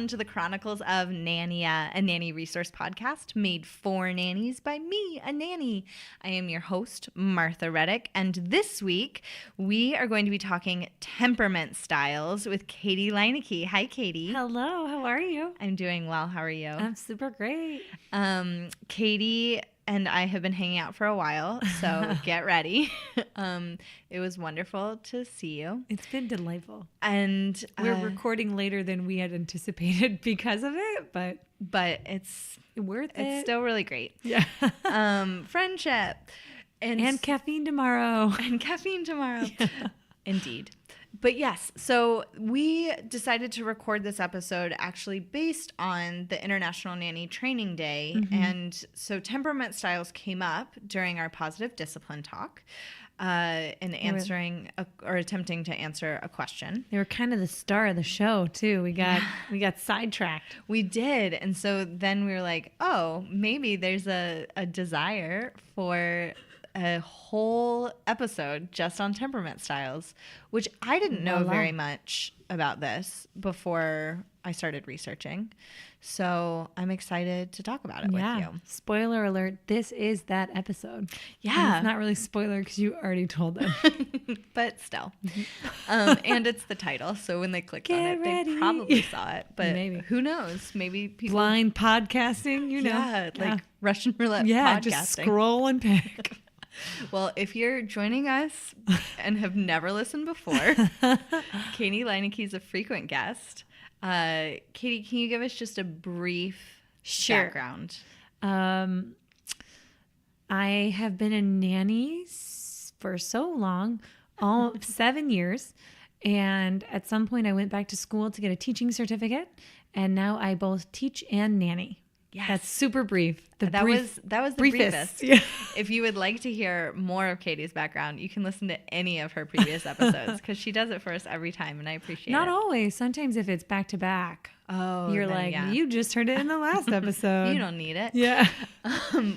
Welcome to the Chronicles of Nanny, a nanny resource podcast made for nannies by me, a nanny. I am your host, Martha Reddick, and this week we are going to be talking temperament styles with Cady Leinicke. Hi, Cady. Hello, how are you? I'm doing well. How are you? I'm super great. Cady and I have been hanging out for a while, so get ready. It was wonderful to see you. It's been delightful. And we're recording later than we had anticipated because of it, but it's worth it. It's still really great. Yeah. Friendship. And caffeine tomorrow. And caffeine tomorrow. Yeah. Indeed. But yes, so we decided to record this episode actually based on the International Nanny Training Day. Mm-hmm. And so temperament styles came up during our positive discipline talk in answering or attempting to answer a question. They were kind of the star of the show too. We got sidetracked. We did. And so then we were like, oh, maybe there's a desire for a whole episode just on temperament styles, which I didn't know very much about this before I started researching. So I'm excited to talk about it with you. Spoiler alert, this is that episode. Yeah. And it's not really spoiler because you already told them. But still. And it's the title. So when they clicked on it, they probably saw it. But maybe. Who knows? Maybe people. Blind podcasting, you know. Yeah, like Russian roulette podcasting. Yeah, just scroll and pick. Well, if you're joining us and have never listened before, Cady Leinicke is a frequent guest. Cady, can you give us just a brief background? I have been a nanny for so long, all 7 years. And at some point I went back to school to get a teaching certificate. And now I both teach and nanny. Yes. That's super brief. That was the briefest. Yeah. If you would like to hear more of Cady's background, you can listen to any of her previous episodes because she does it for us every time, and I appreciate it. Not always. Sometimes if it's back to back. Oh, you're like, you just heard it in the last episode. You don't need it. Yeah.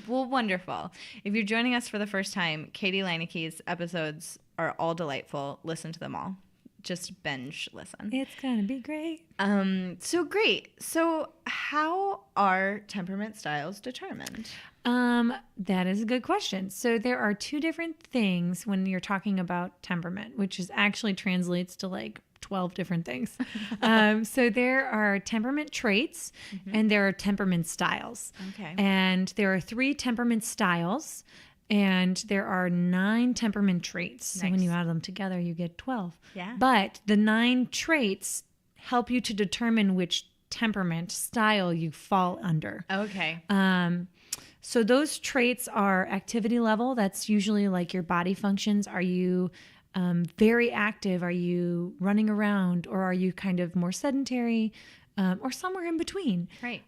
Well, wonderful. If you're joining us for the first time, Cady Leinicke's episodes are all delightful. Listen to them all. Just binge listen. It's gonna be great. So great. So how are temperament styles determined? That is a good question. So there are two different things when you're talking about temperament, which is actually translates to like 12 different things. So there are temperament traits and there are temperament styles. Okay. And there are 3 temperament styles. And there are 9 temperament traits. Nice. So when you add them together, you get 12. Yeah. But the 9 traits help you to determine which temperament style you fall under. Okay. So those traits are activity level. That's usually like your body functions. Are you very active? Are you running around? Or are you kind of more sedentary? Or somewhere in between. Right.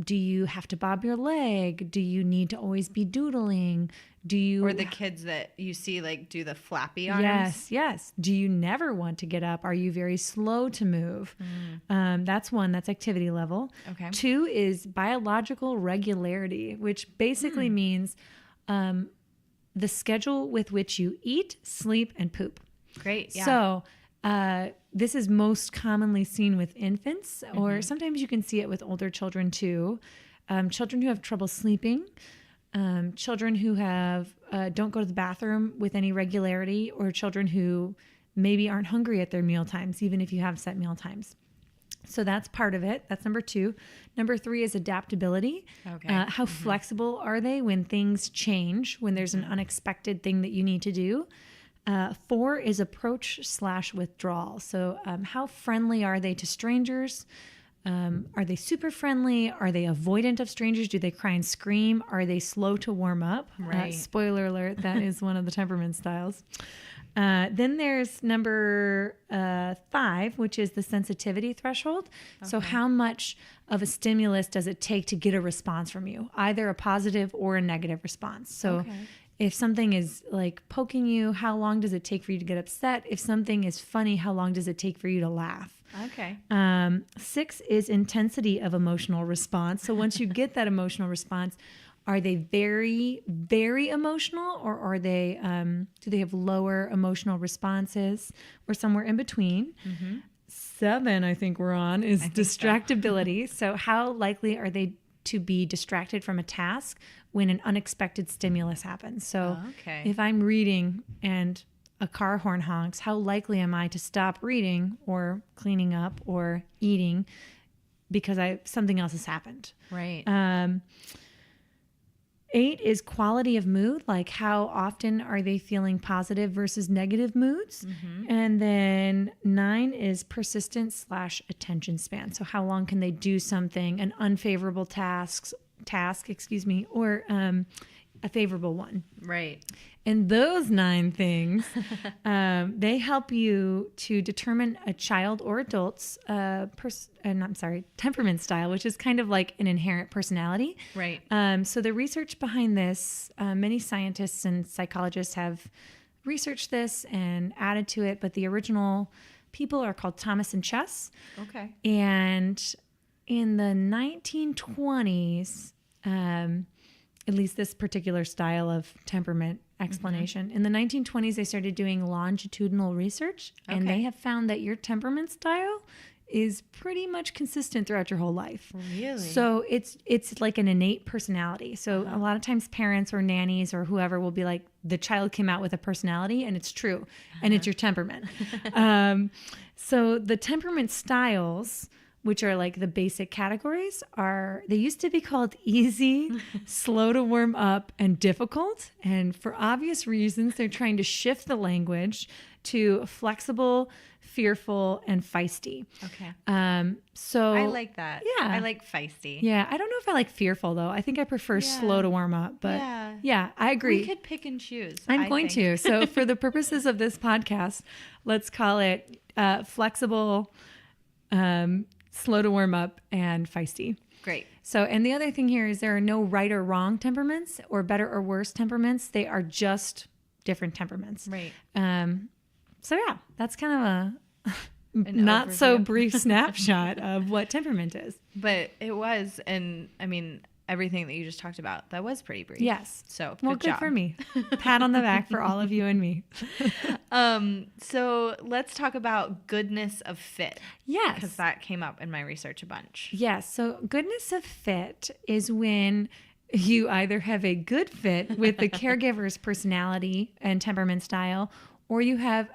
Do you have to bob your leg? Do you need to always be doodling? Or the kids that you see like do the flappy arms? Yes. Do you never want to get up? Are you very slow to move? That's 1. That's activity level. Okay. 2 is biological regularity, which basically means the schedule with which you eat, sleep, and poop. Great. Yeah. So this is most commonly seen with infants, or sometimes you can see it with older children too. Children who have trouble sleeping, children who have don't go to the bathroom with any regularity, or children who maybe aren't hungry at their meal times, even if you have set meal times. So that's part of it. That's number 2. Number 3 is adaptability. Okay. How flexible are they when things change, when there's an unexpected thing that you need to do? 4 is approach/withdrawal. So how friendly are they to strangers? Are they super friendly? Are they avoidant of strangers? Do they cry and scream? Are they slow to warm up? Right. Spoiler alert, that is one of the temperament styles. Then there's number 5, which is the sensitivity threshold. Okay. So how much of a stimulus does it take to get a response from you? Either a positive or a negative response. So if something is like poking you, how long does it take for you to get upset? If something is funny, how long does it take for you to laugh? Okay. 6 is intensity of emotional response. So once you get that emotional response, are they very, very emotional, or are they do they have lower emotional responses, or somewhere in between? 7, I think we're on, is I think so. distractibility. So how likely are they to be distracted from a task when an unexpected stimulus happens? So Okay. if I'm reading and a car horn honks, how likely am I to stop reading or cleaning up or eating because something else has happened? Right. 8 is quality of mood, like how often are they feeling positive versus negative moods? And then 9 is persistence/attention span. So how long can they do something, an unfavorable task, or a favorable one? Right. And those 9 things, they help you to determine a child or adult's temperament style, which is kind of like an inherent personality. Right. So the research behind this, many scientists and psychologists have researched this and added to it, but the original people are called Thomas and Chess. Okay. And in the 1920s, at least this particular style of temperament explanation. In the 1920s, they started doing longitudinal research, and Okay. they have found that your temperament style is pretty much consistent throughout your whole life. Really? So it's like an innate personality. So a lot of times parents or nannies or whoever will be like, the child came out with a personality, and it's true, and it's your temperament. So the temperament styles, which are like the basic categories, they used to be called easy, slow to warm up, and difficult. And for obvious reasons, they're trying to shift the language to flexible, fearful, and feisty. Okay. So I like that. Yeah. I like feisty. Yeah, I don't know if I like fearful though. I think I prefer slow to warm up, but yeah, I agree. We could pick and choose. I'm going to. So for the purposes of this podcast, let's call it flexible, slow to warm up, and feisty. Great. So, and the other thing here is there are no right or wrong temperaments or better or worse temperaments. They are just different temperaments. Right. So yeah, that's kind of a An not so overview. brief snapshot of what temperament is. But it was, and I mean, everything that you just talked about, that was pretty brief. Yes. So Well, good job. for me. Pat on the back for all of you and me. So let's talk about goodness of fit. Yes. Because that came up in my research a bunch. Yes. So goodness of fit is when you either have a good fit with the caregiver's personality and temperament style, or you have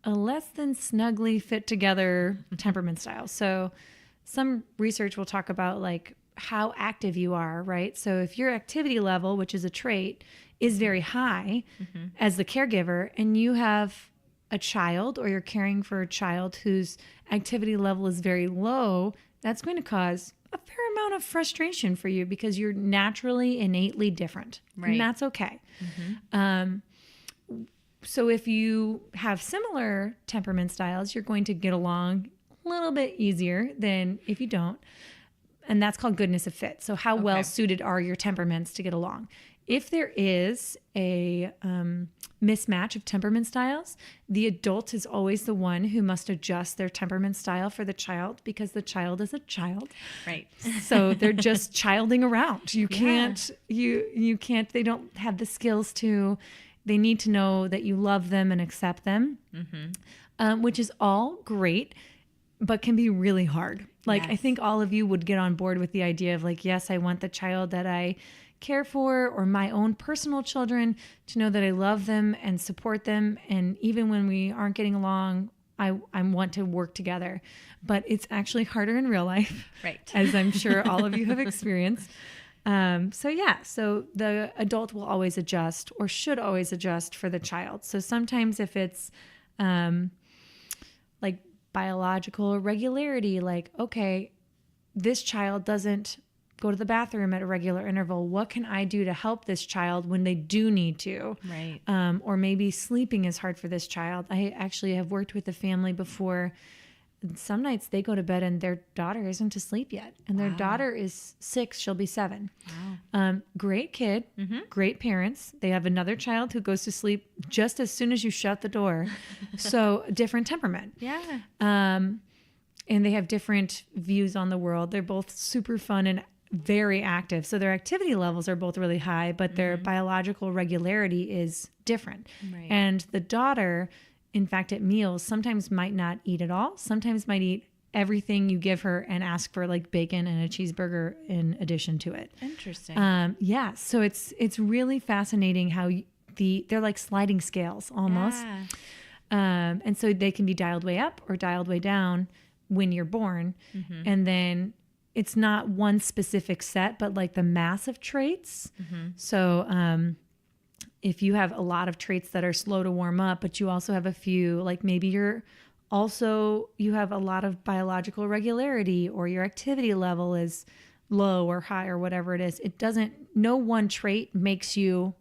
a less than snugly fit together temperament style. So some research will talk about like how active you are, right? So if your activity level, which is a trait, is very high as the caregiver, and you have a child or you're caring for a child whose activity level is very low, that's going to cause a fair amount of frustration for you because you're naturally, innately different. Right. And that's okay. So if you have similar temperament styles, you're going to get along a little bit easier than if you don't. And that's called goodness of fit. So how well suited are your temperaments to get along? If there is a mismatch of temperament styles, the adult is always the one who must adjust their temperament style for the child because the child is a child. Right. So they're just childing around. You can't, they don't have the skills they need to know that you love them and accept them, which is all great, but can be really hard. Like, I think all of you would get on board with the idea of like, yes, I want the child that I care for or my own personal children to know that I love them and support them. And even when we aren't getting along, I want to work together. But it's actually harder in real life, Right. as I'm sure all of you have experienced. So the adult will always adjust or should always adjust for the child. So sometimes if it's like biological irregularity, like, okay, this child doesn't go to the bathroom at a regular interval. What can I do to help this child when they do need to? Right. Or maybe sleeping is hard for this child. I actually have worked with a family before. Some nights they go to bed and their daughter isn't asleep yet. And their daughter is 6. She'll be 7. Wow. Great kid, great parents. They have another child who goes to sleep just as soon as you shut the door. So different temperament. Yeah. And they have different views on the world. They're both super fun and very active. So their activity levels are both really high, but their biological regularity is different. Right. And the daughter in fact, at meals, sometimes might not eat at all. Sometimes might eat everything you give her and ask for like bacon and a cheeseburger in addition to it. Interesting. Yeah. So it's really fascinating how they're like sliding scales almost. Yeah. And so they can be dialed way up or dialed way down when you're born. And then it's not one specific set, but like the mass of traits. So, if you have a lot of traits that are slow to warm up, but you also have a few, like maybe you have a lot of biological regularity, or your activity level is low or high or whatever it is. No one trait makes you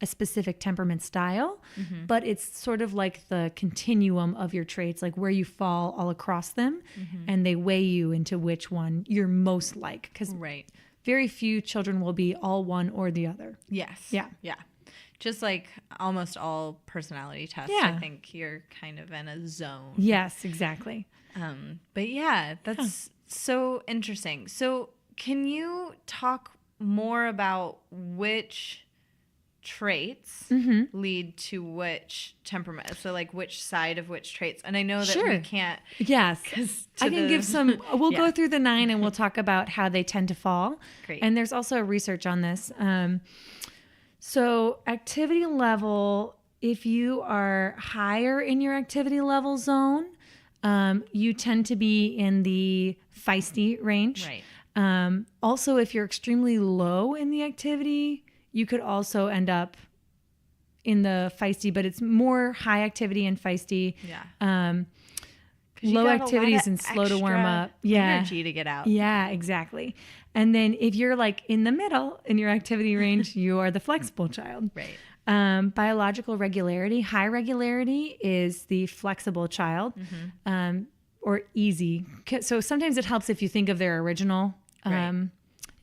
a specific temperament style, but it's sort of like the continuum of your traits, like where you fall all across them, and they weigh you into which one you're most like. Because very few children will be all one or the other. Yes. Yeah. Yeah. Just like almost all personality tests, I think you're kind of in a zone. Yes, exactly. But yeah, that's so interesting. So can you talk more about which traits lead to which temperament? So like which side of which traits? And I know that we can't. Yes. I can give some, we'll go through the 9 and we'll talk about how they tend to fall. Great. And there's also research on this. So activity level, if you are higher in your activity level zone, you tend to be in the feisty range. Right. Also, if you're extremely low in the activity, you could also end up in the feisty, but it's more high activity and feisty. Yeah. Low activities and slow to warm up. Energy to get out. Yeah, exactly. And then if you're like in the middle in your activity range, you are the flexible child. Right. Biological regularity, high regularity is the flexible child, or easy. So sometimes it helps if you think of their original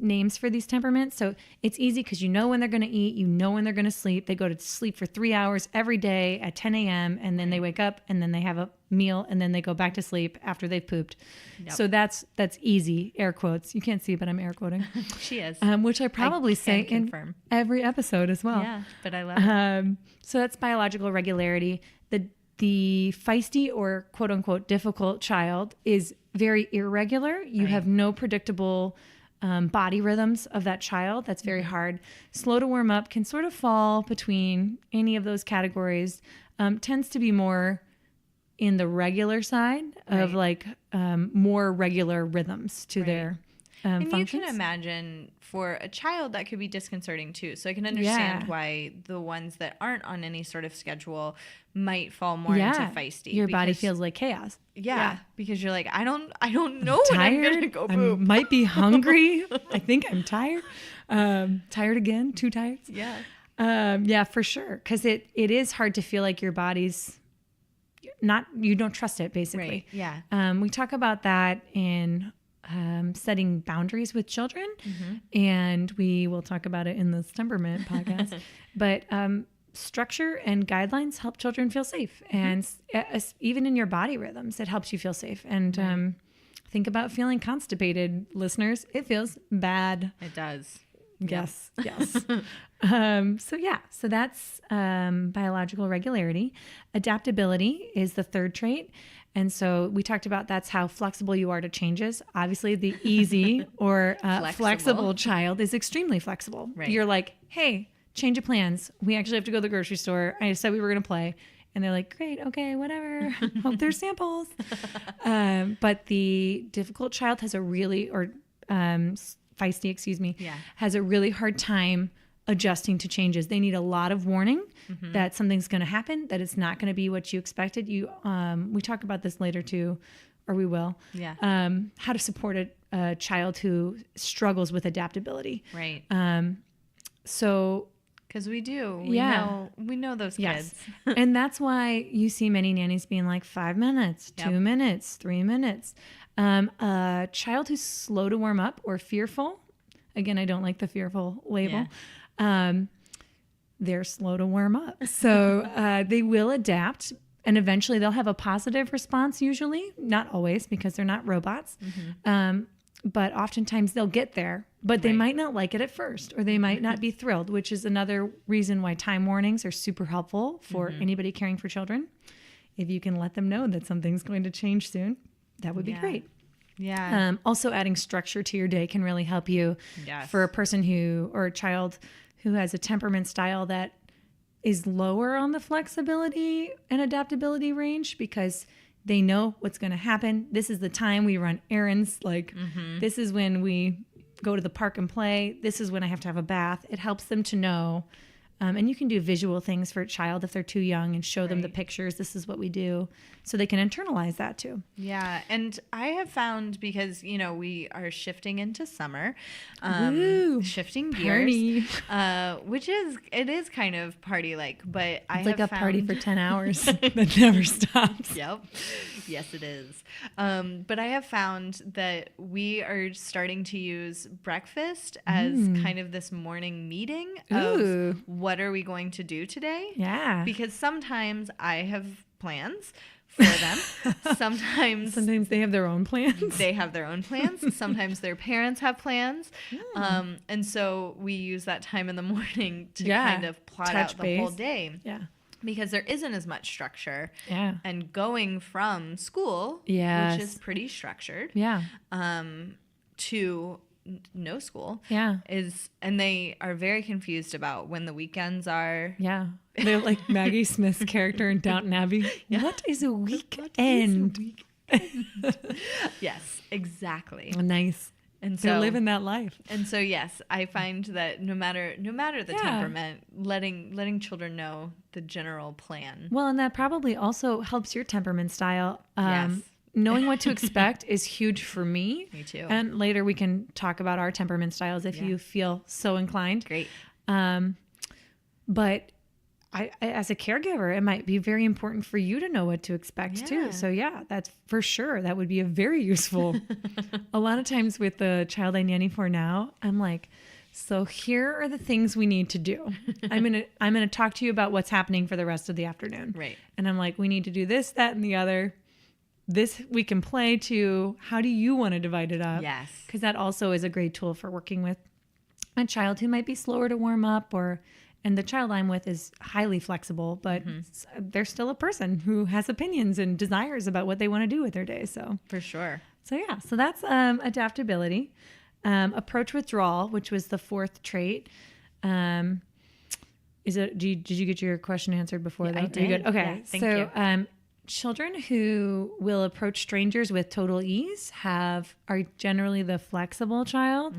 names for these temperaments. So it's easy because you know when they're going to eat, you know when they're going to sleep. They go to sleep for 3 hours every day at 10 a.m. and then they wake up and then they have a meal and then they go back to sleep after they've pooped. Yep. So that's easy, air quotes. You can't see, but I'm air quoting. She is. Which I probably say in every episode as well. Yeah, but I love it. So that's biological regularity. The feisty or quote unquote difficult child is very irregular. You have no predictable body rhythms of that child. That's very hard. Slow to warm up can sort of fall between any of those categories. Tends to be more in the regular side of like more regular rhythms to their and functions. You can imagine for a child that could be disconcerting too. So I can understand why the ones that aren't on any sort of schedule might fall more into feisty. Your body feels like chaos. Yeah, because you're like, I don't know when I'm gonna go poop. I might be hungry. I think I'm tired. Tired again. Too tired. Yeah. Yeah, for sure. Because it is hard to feel like your body's you don't trust it, basically. Right. Yeah. We talk about that in setting boundaries with children, and we will talk about it in the Temperament podcast. But structure and guidelines help children feel safe, and even in your body rhythms, it helps you feel safe. And think about feeling constipated, listeners. It feels bad. It does. Yes. Yes. So that's biological regularity. Adaptability is the third trait. And so we talked about that's how flexible you are to changes. Obviously, the easy or flexible child is extremely flexible. Right. You're like, hey, change of plans. We actually have to go to the grocery store. I said we were going to play. And they're like, great, okay, whatever. Hope there's samples. But the difficult child has feisty, has a really hard time adjusting to changes. They need a lot of warning that something's going to happen, that it's not going to be what you expected. We talk about this later too, or we will. Yeah. How to support a child who struggles with adaptability. Right. So. Because we do. We know those kids. And that's why you see many nannies being like 5 minutes, 2 minutes, 3 minutes. A child who's slow to warm up or fearful. Again, I don't like the fearful label. Yeah. They're slow to warm up. So they will adapt, and eventually they'll have a positive response usually. Not always, because they're not robots. But oftentimes they'll get there, but they might not like it at first, or they might not be thrilled, which is another reason why time warnings are super helpful for anybody caring for children. if you can let them know that something's going to change soon, that would be great. Yeah. Also adding structure to your day can really help you. Yes. For a person or a child who has a temperament style that is lower on the flexibility and adaptability range, because they know what's going to happen. This is the time we run errands. Like this is when we go to the park and play. This is when I have to have a bath. It helps them to know. And you can do visual things for a child if they're too young and show them the pictures. This is what we do. So they can internalize that too. Yeah. And I have found, because, we are shifting into summer, shifting gears, which it is kind of party-like, but it's like a party for 10 hours that never stops. Yep. Yes, it is. But I have found that we are starting to use breakfast as kind of this morning meeting of what are we going to do today? Yeah. Because sometimes I have plans for them. Sometimes they have their own plans. They have their own plans. Sometimes their parents have plans. And so we use that time in the morning to kind of plot out the whole day. Yeah. Because there isn't as much structure. Yeah. And going from school, which is pretty structured, to no school, and they are very confused about when the weekends are. Yeah. They're like Maggie Smith's character in Downton Abbey. What is a weekend? Yes, exactly. Nice. And so they're living that life. And so, yes, I find that no matter the temperament, letting children know the general plan. Well, and that probably also helps your temperament style. Yes. Knowing what to expect is huge for me. Me too. And later we can talk about our temperament styles if you feel so inclined. Great. But I, as a caregiver, it might be very important for you to know what to expect too. So that's for sure. That would be a very useful. A lot of times with the child I nanny for now, I'm like, so here are the things we need to do. I'm gonna talk to you about what's happening for the rest of the afternoon. Right. And I'm like, we need to do this, that, and the other. This we can play to. How do you want to divide it up? Yes. Because that also is a great tool for working with a child who might be slower to warm up, and the child I'm with is highly flexible, but they're still a person who has opinions and desires about what they want to do with their day. So for sure. So that's adaptability. Approach withdrawal, which was the fourth trait. Did you get your question answered before that? I did. Good? Okay. Yeah, thank you. Children who will approach strangers with total ease are generally the flexible child.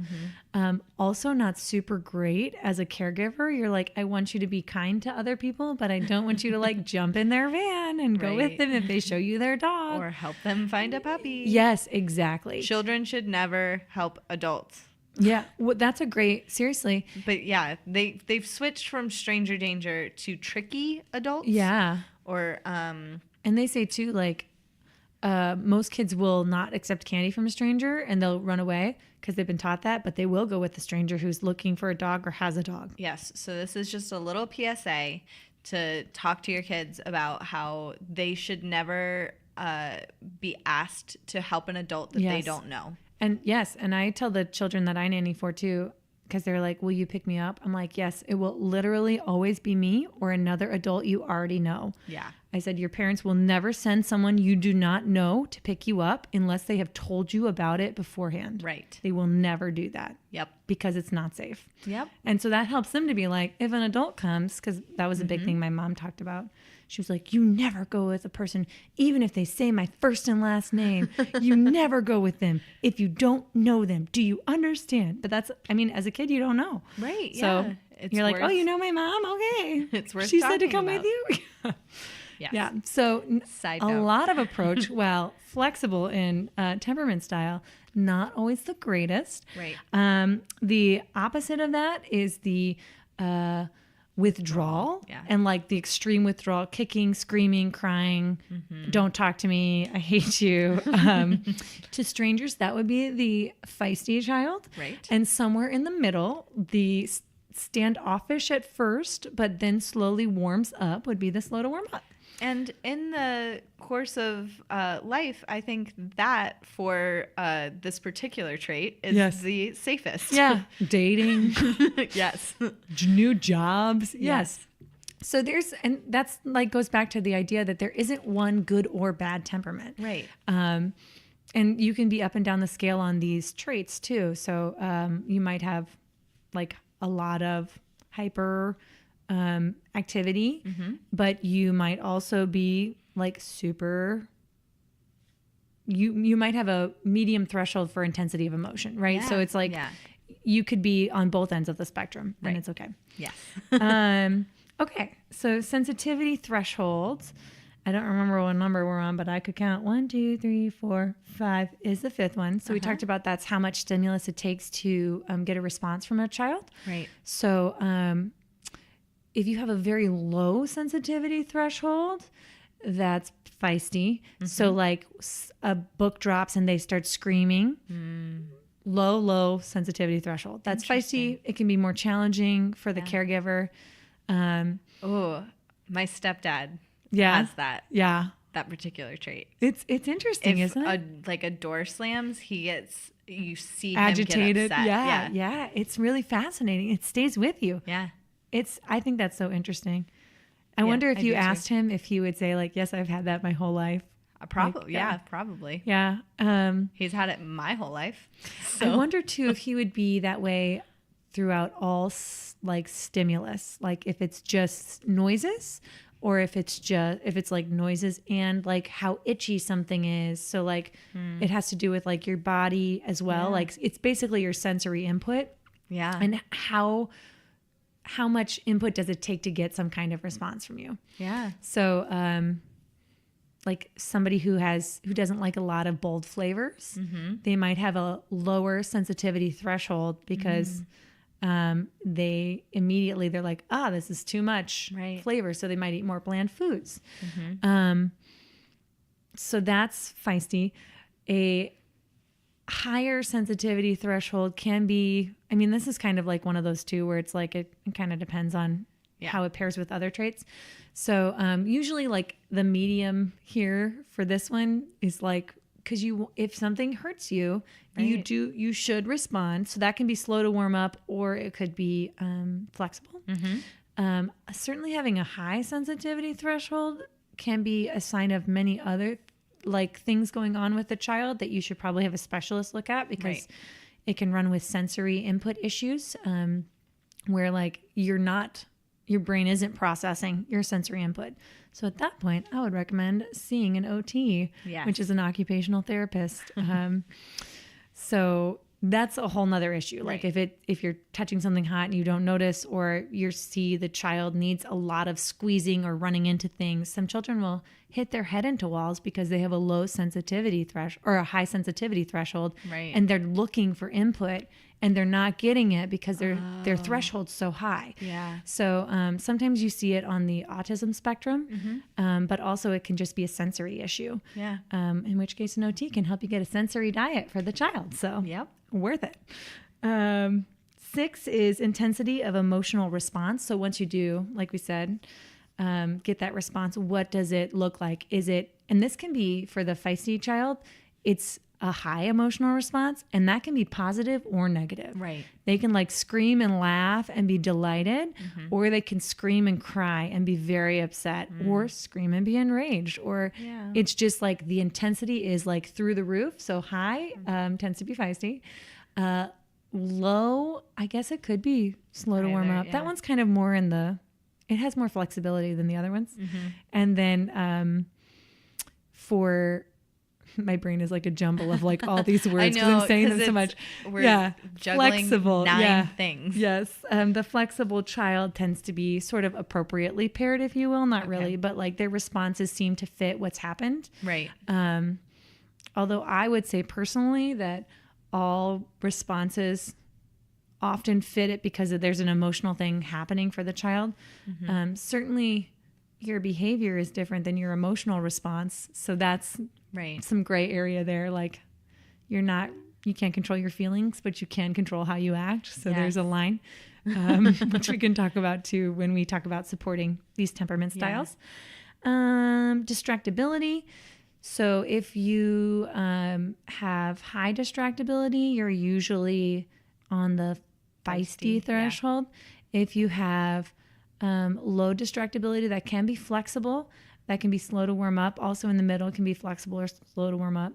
Also not super great as a caregiver. You're like, I want you to be kind to other people, but I don't want you to like jump in their van and go with them if they show you their dog. Or help them find a puppy. Yes, exactly. Children should never help adults. Yeah, well, that's seriously. But yeah, they've switched from stranger danger to tricky adults. Yeah. Or and they say too, like, most kids will not accept candy from a stranger and they'll run away because they've been taught that, but they will go with the stranger who's looking for a dog or has a dog. Yes. So this is just a little PSA to talk to your kids about how they should never be asked to help an adult that they don't know. And yes, and I tell the children that I nanny for too, because they're like, will you pick me up? I'm like, yes, it will literally always be me or another adult you already know. Yeah. I said, your parents will never send someone you do not know to pick you up unless they have told you about it beforehand. Right. They will never do that. Yep. Because it's not safe. Yep. And so that helps them to be like, if an adult comes, because that was a big thing my mom talked about. She was like, you never go with a person, even if they say my first and last name. You never go with them if you don't know them. Do you understand? But as a kid, you don't know. Right. So you're like, oh, you know my mom? Okay. It's worth She said to come about. with you. Yes. Yeah. So Side a note. lot of approach, while flexible in temperament style, not always the greatest. Right. The opposite of that is the withdrawal, and like the extreme withdrawal, kicking, screaming, crying, don't talk to me, I hate you. To strangers, that would be the feisty child. Right. And somewhere in the middle, the standoffish at first, but then slowly warms up would be the slow to warm up. And in the course of life, I think that for this particular trait is the safest. Yeah. Dating. Yes. New jobs. Yes. So and that's like goes back to the idea that there isn't one good or bad temperament. Right. And you can be up and down the scale on these traits too. So you might have like a lot of hyper activity, but you might also be like super. You might have a medium threshold for intensity of emotion, right? Yeah. So it's like you could be on both ends of the spectrum, and it's okay. Yes. Okay, so sensitivity thresholds. I don't remember what number we're on, but I could count 1, 2, 3, 4, 5 is the fifth one. So we talked about that's how much stimulus it takes to get a response from a child. Right. So if you have a very low sensitivity threshold, that's feisty. So like a book drops and they start screaming. Low sensitivity threshold. That's feisty. It can be more challenging for the caregiver. Oh, my stepdad Yeah. has that. Yeah. That particular trait. It's interesting, If isn't it? like a door slams, you see Agitated. him get upset. Yeah. It's really fascinating. It stays with you. Yeah. I think that's so interesting. I wonder if I you do too. asked him if he would say like, yes, I've had that my whole life. Probably. Probably. Yeah. He's had it my whole life. I So. wonder too if he would be that way throughout all like stimulus, like if it's just noises or if it's like noises and like how itchy something is. So like it has to do with like your body as well. Like it's basically your sensory input. Yeah. And how much input does it take to get some kind of response from you? Yeah. So like somebody who doesn't like a lot of bold flavors, they might have a lower sensitivity threshold because they're like, this is too much flavor. So they might eat more bland foods. So that's feisty. A higher sensitivity threshold can be, this is kind of like one of those two where it's like, it kind of depends on how it pairs with other traits. So usually like the medium here for this one is like, because if something hurts you, you should respond. So that can be slow to warm up, or it could be flexible. Certainly having a high sensitivity threshold can be a sign of many other like things going on with the child that you should probably have a specialist look at, because it can run with sensory input issues where like your brain isn't processing your sensory input. So at that point, I would recommend seeing an OT, which is an occupational therapist. So that's a whole nother issue. Like if you're touching something hot and you don't notice, or you see the child needs a lot of squeezing or running into things, some children will hit their head into walls because they have a low sensitivity threshold or a high sensitivity threshold, and they're looking for input and they're not getting it because their threshold's so high. Yeah. So sometimes you see it on the autism spectrum, but also it can just be a sensory issue. Yeah. In which case an OT can help you get a sensory diet for the child. So worth it. 6 is intensity of emotional response. So once you do, like we said, get that response, what does it look like? And this can be for the feisty child, it's a high emotional response, and that can be positive or negative. Right. They can like scream and laugh and be delighted, or they can scream and cry and be very upset, or scream and be enraged, or it's just like the intensity is like through the roof. So high tends to be feisty. Low, I guess it could be slow to warm up. That one's kind of more it has more flexibility than the other ones. And then for my brain is like a jumble of like all these words because I'm saying them so much. We're juggling flexible, 9 things. Yes. The flexible child tends to be sort of appropriately paired, if you will. Not really, but like their responses seem to fit what's happened. Right. Although I would say personally that all responses often fit it because there's an emotional thing happening for the child. Certainly your behavior is different than your emotional response. So that's some gray area there. Like you can't control your feelings, but you can control how you act. So there's a line, which we can talk about too when we talk about supporting these temperament styles. Distractibility. So if you have high distractibility, you're usually on the feisty threshold. If you have low distractibility that can be flexible, that can be slow to warm up. Also in the middle, it can be flexible or slow to warm up.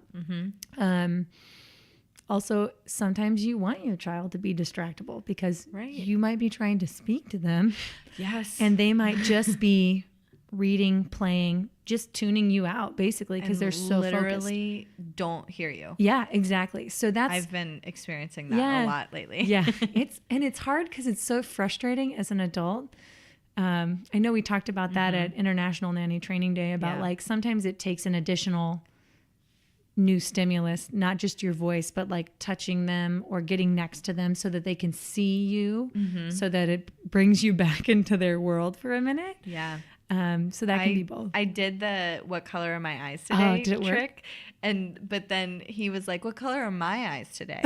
Also, sometimes you want your child to be distractible because you might be trying to speak to them. Yes. And they might just be reading, playing, just tuning you out basically because they're so literally focused. Don't hear you. Yeah, exactly. So I've been experiencing that a lot lately. Yeah. It's hard because it's so frustrating as an adult. I know we talked about that at International Nanny Training Day about like sometimes it takes an additional new stimulus, not just your voice, but like touching them or getting next to them so that they can see you, so that it brings you back into their world for a minute. Yeah. So that can be both. I did the what color are my eyes today did it trick. But then he was like, what color are my eyes today?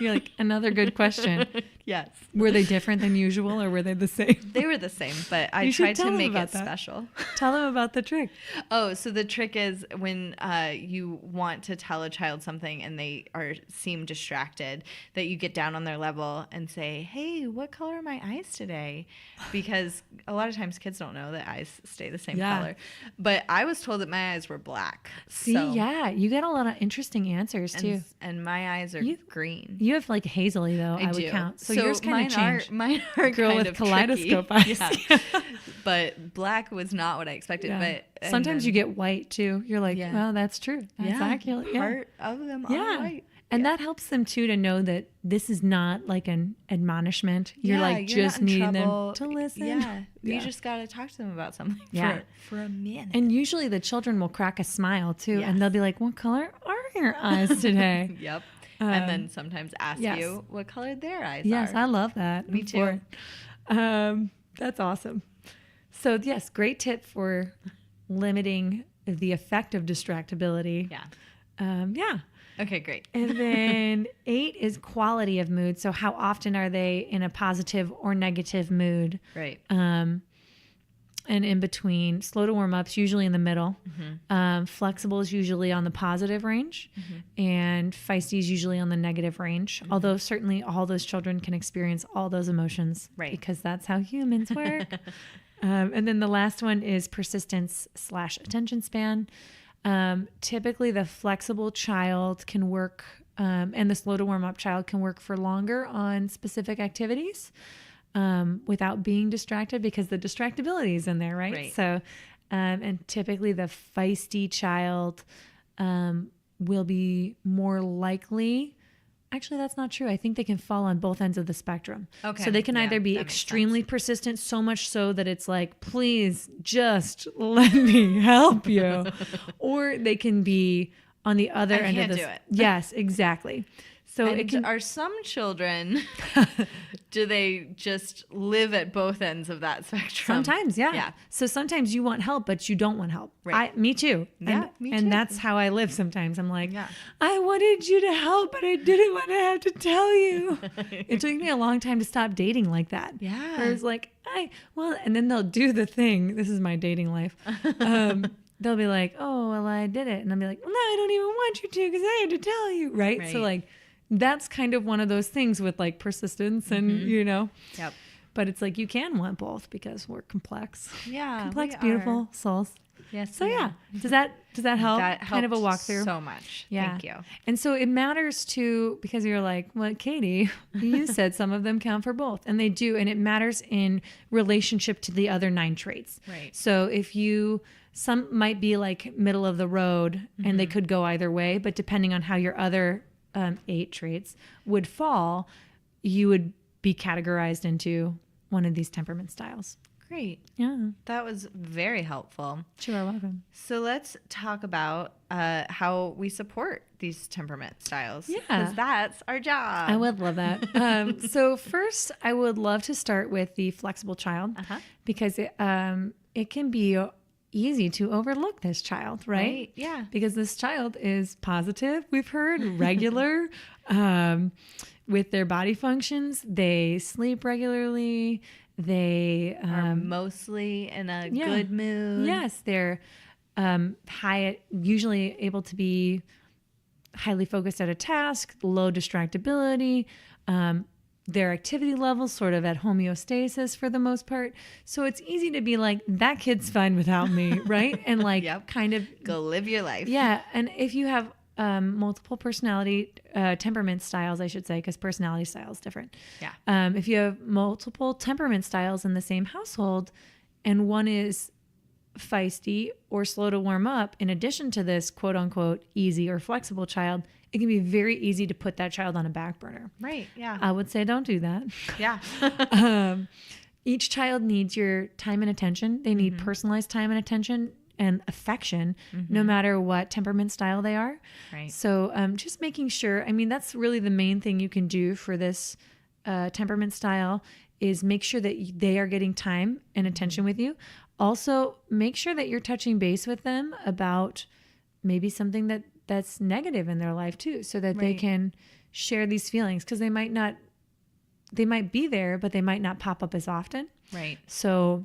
You're like, another good question. Yes. Were they different than usual or were they the same? They were the same, but I tried to make it special. Tell them about the trick. Oh, so the trick is when you want to tell a child something and they seem distracted, that you get down on their level and say, hey, what color are my eyes today? Because a lot of times kids don't know that eyes stay the same color. But I was told that my eyes were black. See, you get a lot of interesting answers too. And my eyes are green. You have like hazily though, I would count. So yours kind of changed. Mine are girl kind with of kaleidoscope tricky. eyes. Yeah. But black was not what I expected. Yeah. But sometimes you get white too. You're like, well, that's true. That's accurate. Part of them are white. And that helps them too to know that this is not like an admonishment. You're like just needing them to listen. Yeah. You just got to talk to them about something for a minute. And usually the children will crack a smile too. And they'll be like, what color are your eyes today? Yep. And then sometimes ask you what color their eyes are. Yes, I love that. Me too. That's awesome. So yes, great tip for limiting the effect of distractibility. Yeah. Okay, great. And then 8 is quality of mood. So how often are they in a positive or negative mood? Right. And in between, slow to warm up's usually in the middle. Flexible is usually on the positive range, and feisty is usually on the negative range. Although certainly all those children can experience all those emotions, because that's how humans work. And then the last one is persistence/attention span. Typically the flexible child can work, and the slow to warm up child can work for longer on specific activities, without being distracted because the distractibility is in there, right? So, and typically the feisty child, will be more likely. Actually, that's not true. I think they can fall on both ends of the spectrum. Okay. So they can either be extremely persistent, so much so that it's like, please just let me help you. Or they can be on the other end of the... I can't do it. Yes, exactly. So are some children, do they just live at both ends of that spectrum? Sometimes, yeah. So sometimes you want help, but you don't want help. Right. Me too. Yeah, me too. And that's how I live sometimes. I'm like, I wanted you to help, but I didn't want to have to tell you. It took me a long time to stop dating like that. Yeah. Where it's like, and then they'll do the thing. This is my dating life. They'll be like, oh, well, I did it. And I'll be like, well, no, I don't even want you to because I had to tell you. Right. So like, that's kind of one of those things with like persistence and, Yep. But it's like you can want both because we're complex. Yeah. Complex, beautiful souls. Yes. So does that help? That kind of a walkthrough. So much. Yeah. Thank you. And so it matters too, because you're like, well, Cady, you said some of them count for both, and they do. And it matters in relationship to the other 9 traits. Right. So if some might be like middle of the road and they could go either way, but depending on how your other 8 traits would fall, you would be categorized into one of these temperament styles. Great. Yeah. That was very helpful. Sure, welcome. So let's talk about how we support these temperament styles. Yeah. Because that's our job. I would love that. So first, I would love to start with the flexible child because it can be easy to overlook this child, right? Yeah. Because this child is positive, we've heard, regular, with their body functions. They sleep regularly. They are mostly in a good mood. Yes, they're usually able to be highly focused at a task, low distractibility. their activity levels sort of at homeostasis for the most part. So it's easy to be like, that kid's fine without me, right? And like kind of go live your life. Yeah. And if you have multiple personality, temperament styles, I should say, because personality style is different. Yeah. If you have multiple temperament styles in the same household and one is feisty or slow to warm up, in addition to this quote unquote easy or flexible child, it can be very easy to put that child on a back burner. Right. Yeah. I would say don't do that. Yeah. Each child needs your time and attention. They need personalized time and attention and affection, no matter what temperament style they are. Right. So just making sure, I mean, that's really the main thing you can do for this temperament style is make sure that they are getting time and attention with you. Also, make sure that you're touching base with them about maybe something that's negative in their life too, so that they can share these feelings, because they might be there, but they might not pop up as often. Right. So,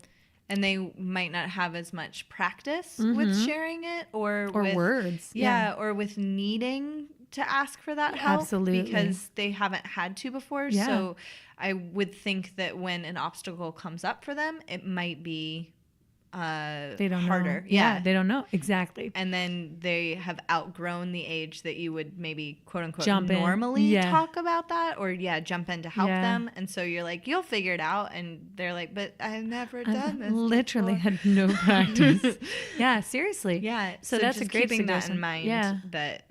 and they might not have as much practice with sharing it or with words. Yeah. Or with needing to ask for that help. Absolutely. Because they haven't had to before. Yeah. So I would think that when an obstacle comes up for them, it might be they don't harder. know. Yeah. They don't know. Exactly. And then they have outgrown the age that you would maybe quote unquote Jump in. normally talk about that or jump in to help Yeah. them. And so you're like, you'll figure it out. And they're like, but I've never done this. Literally before. had no practice. Yeah, seriously. Yeah. So that's just a great keeping that suggestion. in mind Yeah. that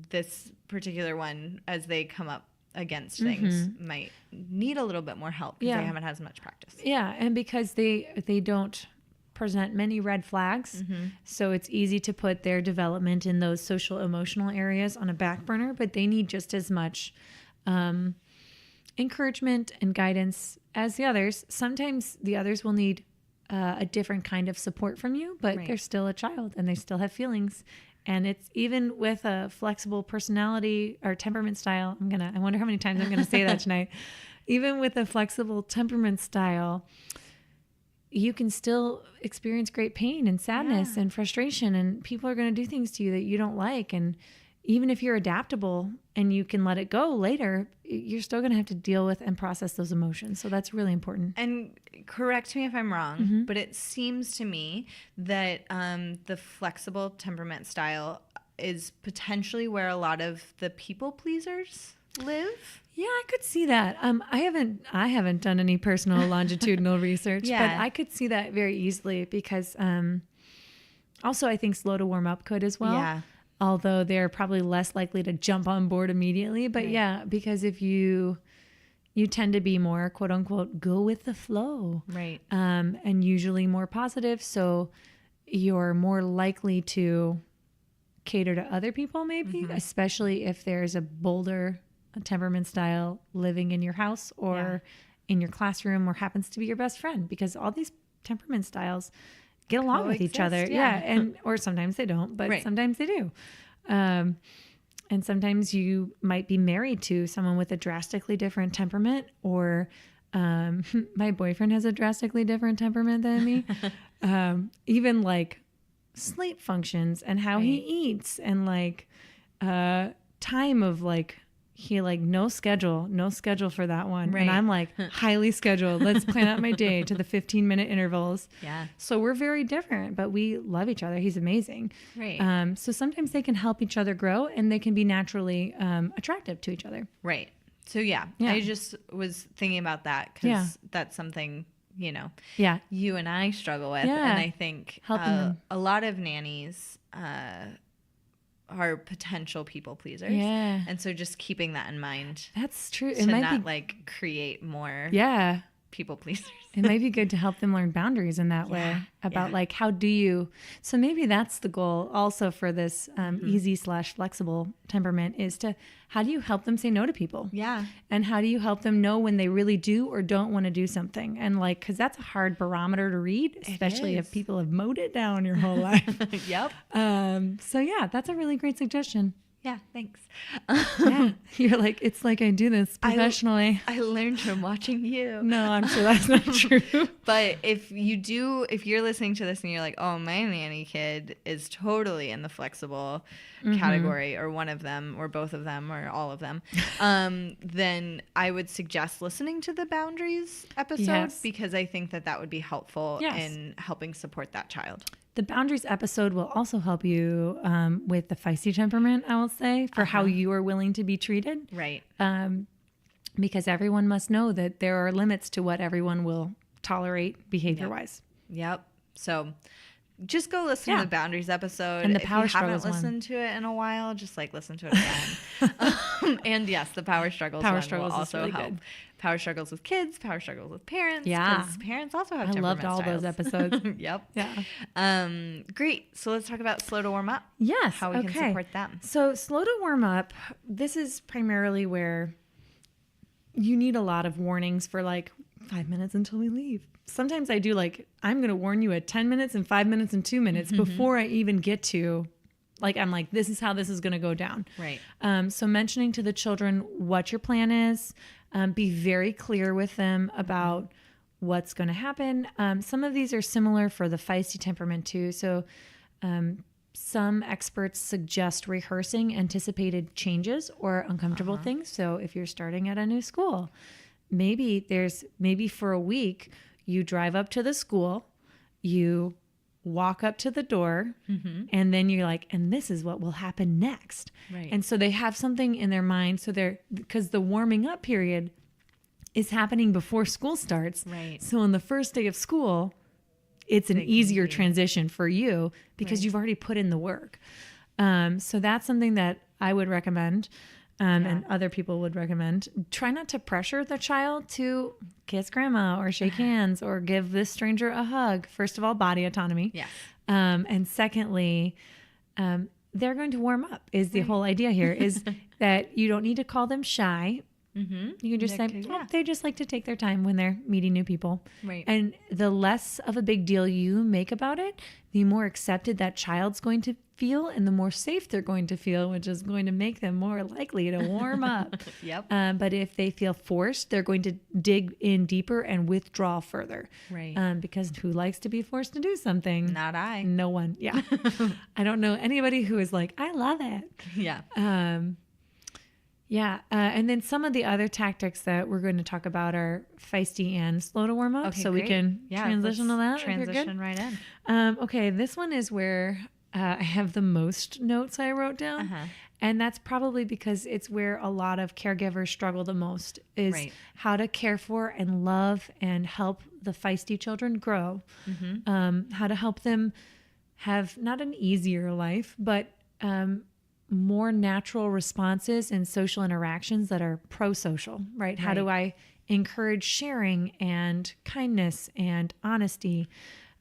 this particular one, as they come up against things, might need a little bit more help because they haven't had as much practice. Yeah. And because they don't present many red flags. So it's easy to put their development in those social emotional areas on a back burner, but they need just as much encouragement and guidance as the others. Sometimes the others will need a different kind of support from you, but they're still a child and they still have feelings. And it's even with a flexible personality or temperament style. I wonder how many times I'm going to say that tonight. Even with a flexible temperament style, you can still experience great pain and sadness and frustration, and people are going to do things to you that you don't like. And even if you're adaptable and you can let it go later, you're still going to have to deal with and process those emotions. So that's really important. And correct me if I'm wrong, but it seems to me that the flexible temperament style is potentially where a lot of the people pleasers live. Yeah, I could see that. I haven't done any personal longitudinal research, but I could see that very easily because also I think slow to warm up could as well. Yeah. Although they're probably less likely to jump on board immediately. But yeah, because if you tend to be more quote unquote go with the flow. Right. And usually more positive. So you're more likely to cater to other people maybe, especially if there's a bolder temperament style living in your house or in your classroom or happens to be your best friend, because all these temperament styles get along with each other. Yeah. And, or sometimes they don't, but sometimes they do. And sometimes you might be married to someone with a drastically different temperament, or my boyfriend has a drastically different temperament than me. Even like sleep functions and how he eats and like time of like, he like no schedule for that one. And I'm like highly scheduled. Let's plan out my day to the 15-minute intervals. Yeah. So we're very different, but we love each other. He's amazing. Right. So sometimes they can help each other grow and they can be naturally attractive to each other. Right. So yeah, I just was thinking about that because that's something, you and I struggle with. Yeah. And I think Helping them. a lot of nannies are potential people pleasers. Yeah. And so just keeping that in mind. That's true. To not like create more people pleasers. It might be good to help them learn boundaries in that way about like, how do you, so maybe that's the goal also for this easy/flexible temperament is to, how do you help them say no to people? Yeah. And how do you help them know when they really do or don't want to do something? And like, cause that's a hard barometer to read, especially if people have mowed it down your whole life. Yep. So yeah, that's a really great suggestion. Yeah, thanks. Yeah. You're like, it's like I do this professionally. I learned from watching you. No, I'm sure that's not true. But if you're listening to this and you're like, oh, my nanny kid is totally in the flexible category, or one of them, or both of them, or all of them, then I would suggest listening to the boundaries episode, because I think that would be helpful in helping support that child. The boundaries episode will also help you with the feisty temperament, I will say, for how you are willing to be treated. Right. Because everyone must know that there are limits to what everyone will tolerate behavior-wise. Yep. So just go listen to the boundaries episode. And the if power you struggles haven't listened to it in a while, just like listen to it again. And yes, the power struggles will also really help. Good. Power struggles with kids, power struggles with parents. Yeah. Because parents also have I temperament loved all styles. those episodes. Yep. Yeah. Great. So let's talk about slow to warm up. Yes. How we can support them. So slow to warm up, this is primarily where you need a lot of warnings for like 5 minutes until we leave. Sometimes I do like, I'm going to warn you at 10 minutes and 5 minutes and 2 minutes before I even get to, like, I'm like, this is how this is going to go down. Right. So mentioning to the children what your plan is, be very clear with them about what's going to happen. Some of these are similar for the feisty temperament too. So some experts suggest rehearsing anticipated changes or uncomfortable things. So if you're starting at a new school, maybe for a week, you drive up to the school, you walk up to the door, and then you're like, and this is what will happen next. Right. And so they have something in their mind. So because the warming up period is happening before school starts. Right. So on the first day of school, it's an easier transition for you because you've already put in the work. So that's something that I would recommend. And other people would recommend. Try not to pressure the child to kiss grandma or shake hands or give this stranger a hug. First of all, body autonomy. Yes. And secondly, they're going to warm up is the whole idea here is that you don't need to call them shy. You can just say, they just like to take their time when they're meeting new people. Right. And the less of a big deal you make about it, the more accepted that child's going to feel and the more safe they're going to feel, which is going to make them more likely to warm up. Yep. But if they feel forced, they're going to dig in deeper and withdraw further. Right. Because who likes to be forced to do something? Not I. No one. Yeah. I don't know anybody who is like, I love it. Yeah. And then some of the other tactics that we're going to talk about are feisty and slow to warm up. Okay, so great. We can transition to that. Transition right in. Okay, this one is where I have the most notes I wrote down. And that's probably because it's where a lot of caregivers struggle the most is how to care for and love and help the feisty children grow. How to help them have not an easier life, but more natural responses and social interactions that are pro-social, right? How do I encourage sharing and kindness and honesty?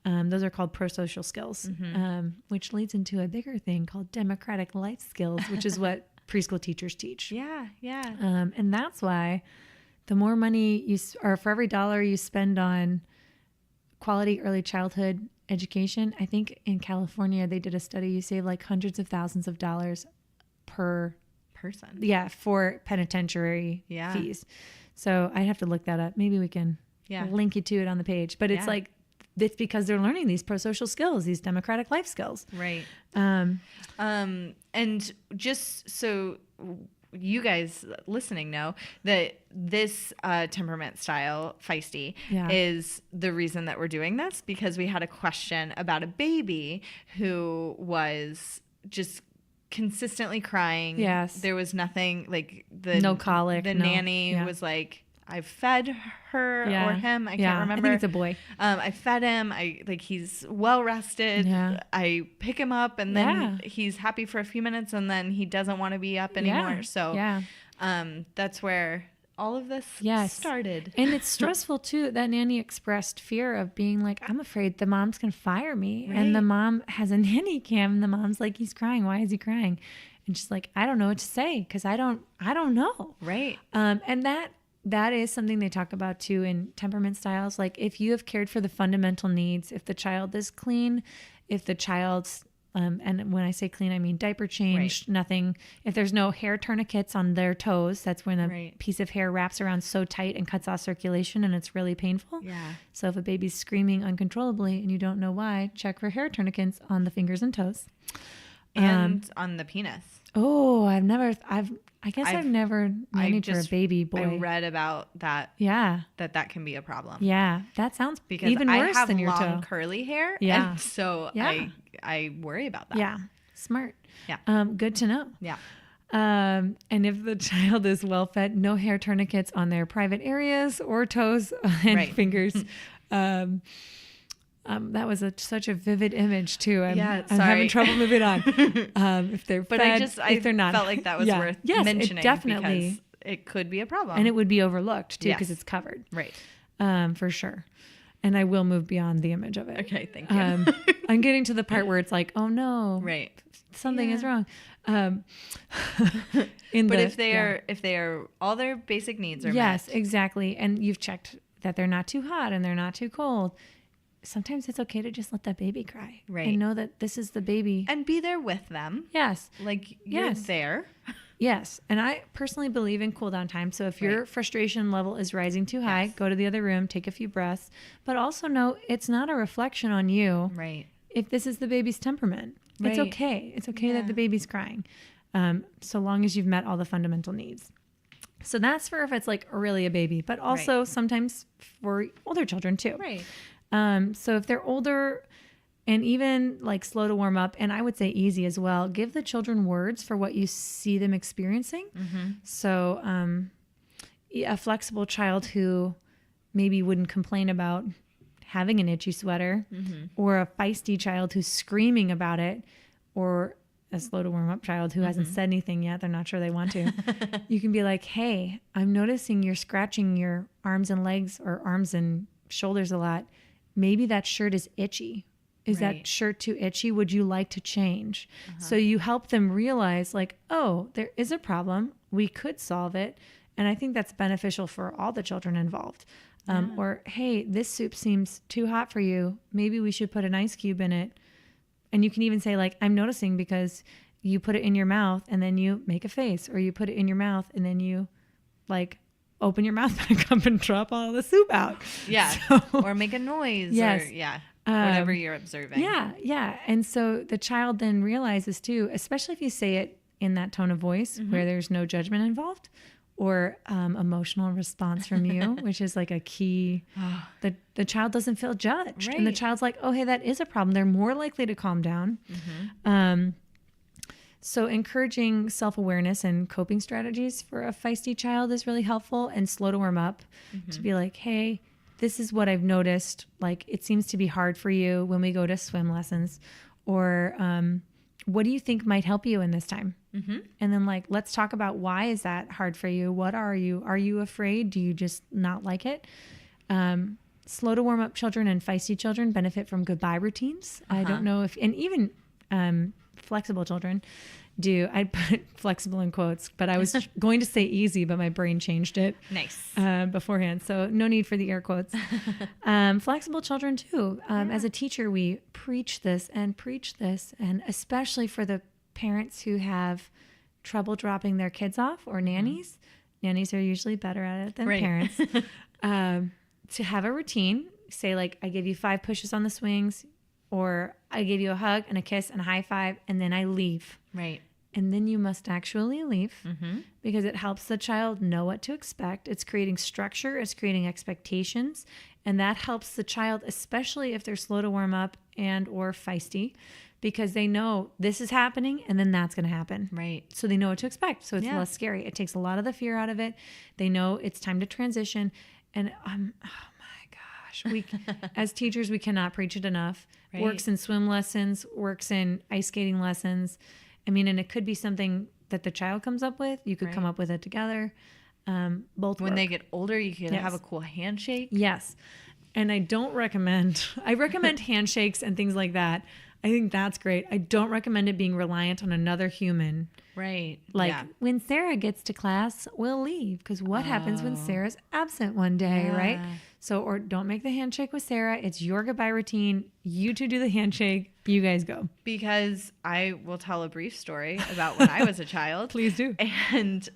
Those are called pro-social skills, which leads into a bigger thing called democratic life skills, which is what preschool teachers teach. Yeah. And that's why the more money or for every dollar you spend on quality early childhood education, I think in California, they did a study, you save like hundreds of thousands of dollars per person. Yeah, for penitentiary fees. So I'd have to look that up. Maybe we can link you to it on the page. But it's like, it's because they're learning these pro-social skills, these democratic life skills. Right. And just so you guys listening know that this temperament style, feisty, is the reason that we're doing this, because we had a question about a baby who was just consistently crying. Yes. There was nothing like no colic. The nanny was like, I've fed her or him. I can't remember. I think it's a boy. I fed him. He's well rested. Yeah. I pick him up and then he's happy for a few minutes and then he doesn't want to be up anymore. So that's where all of this started. And it's stressful too. That nanny expressed fear of being like, I'm afraid the mom's going to fire me. Right. And the mom has a nanny cam and the mom's like, he's crying. Why is he crying? And she's like, I don't know what to say because I don't know. Right. And that is something they talk about too in temperament styles. Like if you have cared for the fundamental needs, if the child is clean, if the child's And when I say clean, I mean diaper changed, nothing. If there's no hair tourniquets on their toes, that's when a piece of hair wraps around so tight and cuts off circulation, and it's really painful. Yeah. So if a baby's screaming uncontrollably and you don't know why, check for hair tourniquets on the fingers and toes. And on the penis. Oh, I've never nannied for a baby boy. I read about that. Yeah. That can be a problem. Yeah. That sounds because even worse than your toe. I have long curly hair. Yeah. And so I worry about that. Yeah. Smart. Yeah. Good to know. Yeah. And if the child is well fed, no hair tourniquets on their private areas or toes and fingers. That was such a vivid image too. I'm having trouble moving on. If they're fed, if they're not, felt like that was worth mentioning. It definitely, because it could be a problem, and it would be overlooked too because it's covered. Right. For sure. And I will move beyond the image of it. Okay, thank you. I'm getting to the part where it's like, oh no, something is wrong. If they are all their basic needs are met. Exactly, and you've checked that they're not too hot and they're not too cold. Sometimes it's okay to just let that baby cry. Right. And know that this is the baby. And be there with them. Yes. Like you're there. Yes. And I personally believe in cool down time. So if your frustration level is rising too high, go to the other room, take a few breaths. But also know it's not a reflection on you. Right. If this is the baby's temperament. It's okay. It's okay that the baby's crying. So long as you've met all the fundamental needs. So that's for if it's like really a baby. But also sometimes for older children too. Right. So if they're older and even like slow to warm up, and I would say easy as well, give the children words for what you see them experiencing. Mm-hmm. So a flexible child who maybe wouldn't complain about having an itchy sweater, or a feisty child who's screaming about it, or a slow to warm up child who hasn't said anything yet, they're not sure they want to. You can be like, hey, I'm noticing you're scratching your arms and legs or arms and shoulders a lot. Maybe that shirt is itchy. Is that shirt too itchy? Would you like to change? So you help them realize like, oh, there is a problem. We could solve it. And I think that's beneficial for all the children involved. Or, hey, this soup seems too hot for you. Maybe we should put an ice cube in it. And you can even say like, I'm noticing because you put it in your mouth and then you make a face, or you put it in your mouth and then you like open your mouth back up and drop all the soup out. Yeah. So, or make a noise. Yes. Or whatever you're observing. Yeah. And so the child then realizes too, especially if you say it in that tone of voice where there's no judgment involved, or emotional response from you, which is like a key. The child doesn't feel judged. Right. And the child's like, oh, hey, that is a problem. They're more likely to calm down. So encouraging self-awareness and coping strategies for a feisty child is really helpful, and slow to warm up to be like, hey, this is what I've noticed. Like, it seems to be hard for you when we go to swim lessons, or what do you think might help you in this time? And then like, let's talk about why is that hard for you? What are you afraid? Do you just not like it? Slow to warm up children and feisty children benefit from goodbye routines. I don't know if, and even flexible children do. I put flexible in quotes, but I was going to say easy, but my brain changed it. Nice. Beforehand. So no need for the air quotes. Flexible children too. As a teacher, we preach this, and especially for the parents who have trouble dropping their kids off, or nannies. Nannies are usually better at it than parents. To have a routine, say like, I give you 5 pushes on the swings, or I give you a hug and a kiss and a high five, and then I leave. Right. And then you must actually leave, because it helps the child know what to expect. It's creating structure. It's creating expectations. And that helps the child, especially if they're slow to warm up and or feisty, because they know this is happening and then that's going to happen. Right. So they know what to expect. So it's less scary. It takes a lot of the fear out of it. They know it's time to transition. And oh my gosh, as teachers, we cannot preach it enough. Right. Works in swim lessons, works in ice skating lessons. I mean, and it could be something that the child comes up with. You could come up with it together. Both when they get older, you can have a cool handshake. Yes. And I recommend handshakes and things like that. I think that's great. I don't recommend it being reliant on another human. Right. Like when Sarah gets to class, we'll leave, because what happens when Sarah's absent one day, right? So, or don't make the handshake with Sarah. It's your goodbye routine. You two do the handshake. You guys go. Because I will tell a brief story about when I was a child. Please do. And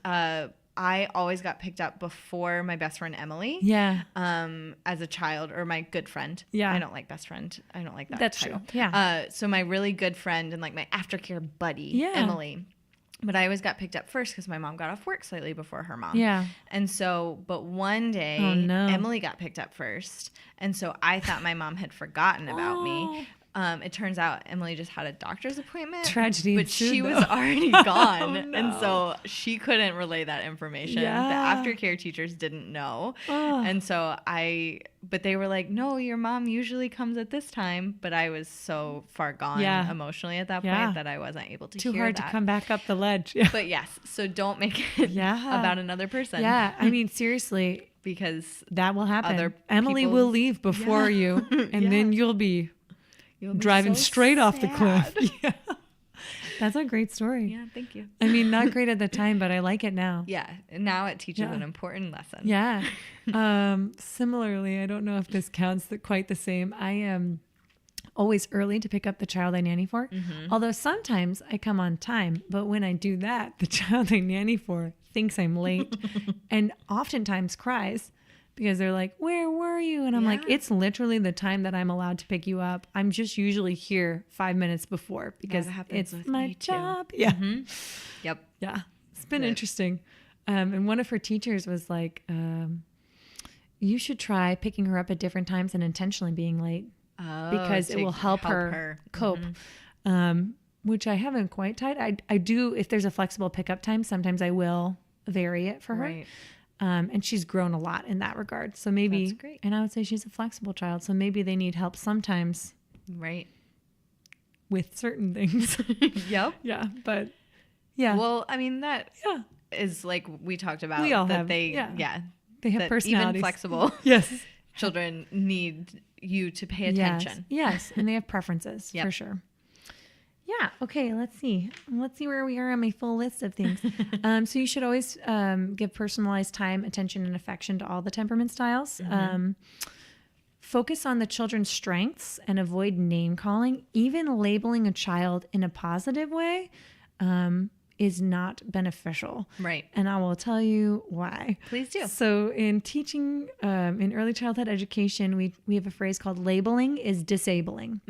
I always got picked up before my best friend Emily. Yeah. As a child, or my good friend. Yeah. I don't like best friend. I don't like that That's title. true. Yeah. So my really good friend and like my aftercare buddy, Emily. But I always got picked up first because my mom got off work slightly before her mom. Yeah. And so, but one day, Emily got picked up first. And so I thought my mom had forgotten about me. It turns out Emily just had a doctor's appointment. Tragedy. But she was already gone. Oh, no. And so she couldn't relay that information. Yeah. The aftercare teachers didn't know. And so but they were like, no, your mom usually comes at this time. But I was so far gone emotionally at that point that I wasn't able to hear that. Too hard to come back up the ledge. But yes, so don't make it about another person. Yeah, I mean, seriously. Because that will happen. Emily people will leave before you. And then you'll be driving straight off the cliff. Yeah. That's a great story. Yeah, thank you. I mean, not great at the time, but I like it now. Yeah, and now it teaches an important lesson. Yeah. Similarly, I don't know if this counts quite the same. I am always early to pick up the child I nanny for. Although sometimes I come on time, but when I do that, the child I nanny for thinks I'm late and oftentimes cries. Because they're like, where were you? And I'm like, it's literally the time that I'm allowed to pick you up. I'm just usually here 5 minutes before because it's my job. Yeah. Yep. Yeah. It's been interesting. And one of her teachers was like, you should try picking her up at different times and intentionally being late because it will help her cope. Which I haven't quite tried. I do, if there's a flexible pickup time, sometimes I will vary it for her. Right. And she's grown a lot in that regard. So maybe, that's great. And I would say she's a flexible child. So maybe they need help sometimes. Right. With certain things. Yep. Yeah. But yeah. Well, I mean, that is like we talked about. We all that have. They have personalities. Even flexible children need you to pay attention. Yes. And they have preferences for sure. Yeah. Okay. Let's see. Let's see where we are on my full list of things. So you should always give personalized time, attention, and affection to all the temperament styles. Focus on the children's strengths and avoid name calling. Even labeling a child in a positive way is not beneficial. Right. And I will tell you why. Please do. So in teaching in early childhood education, we have a phrase called labeling is disabling.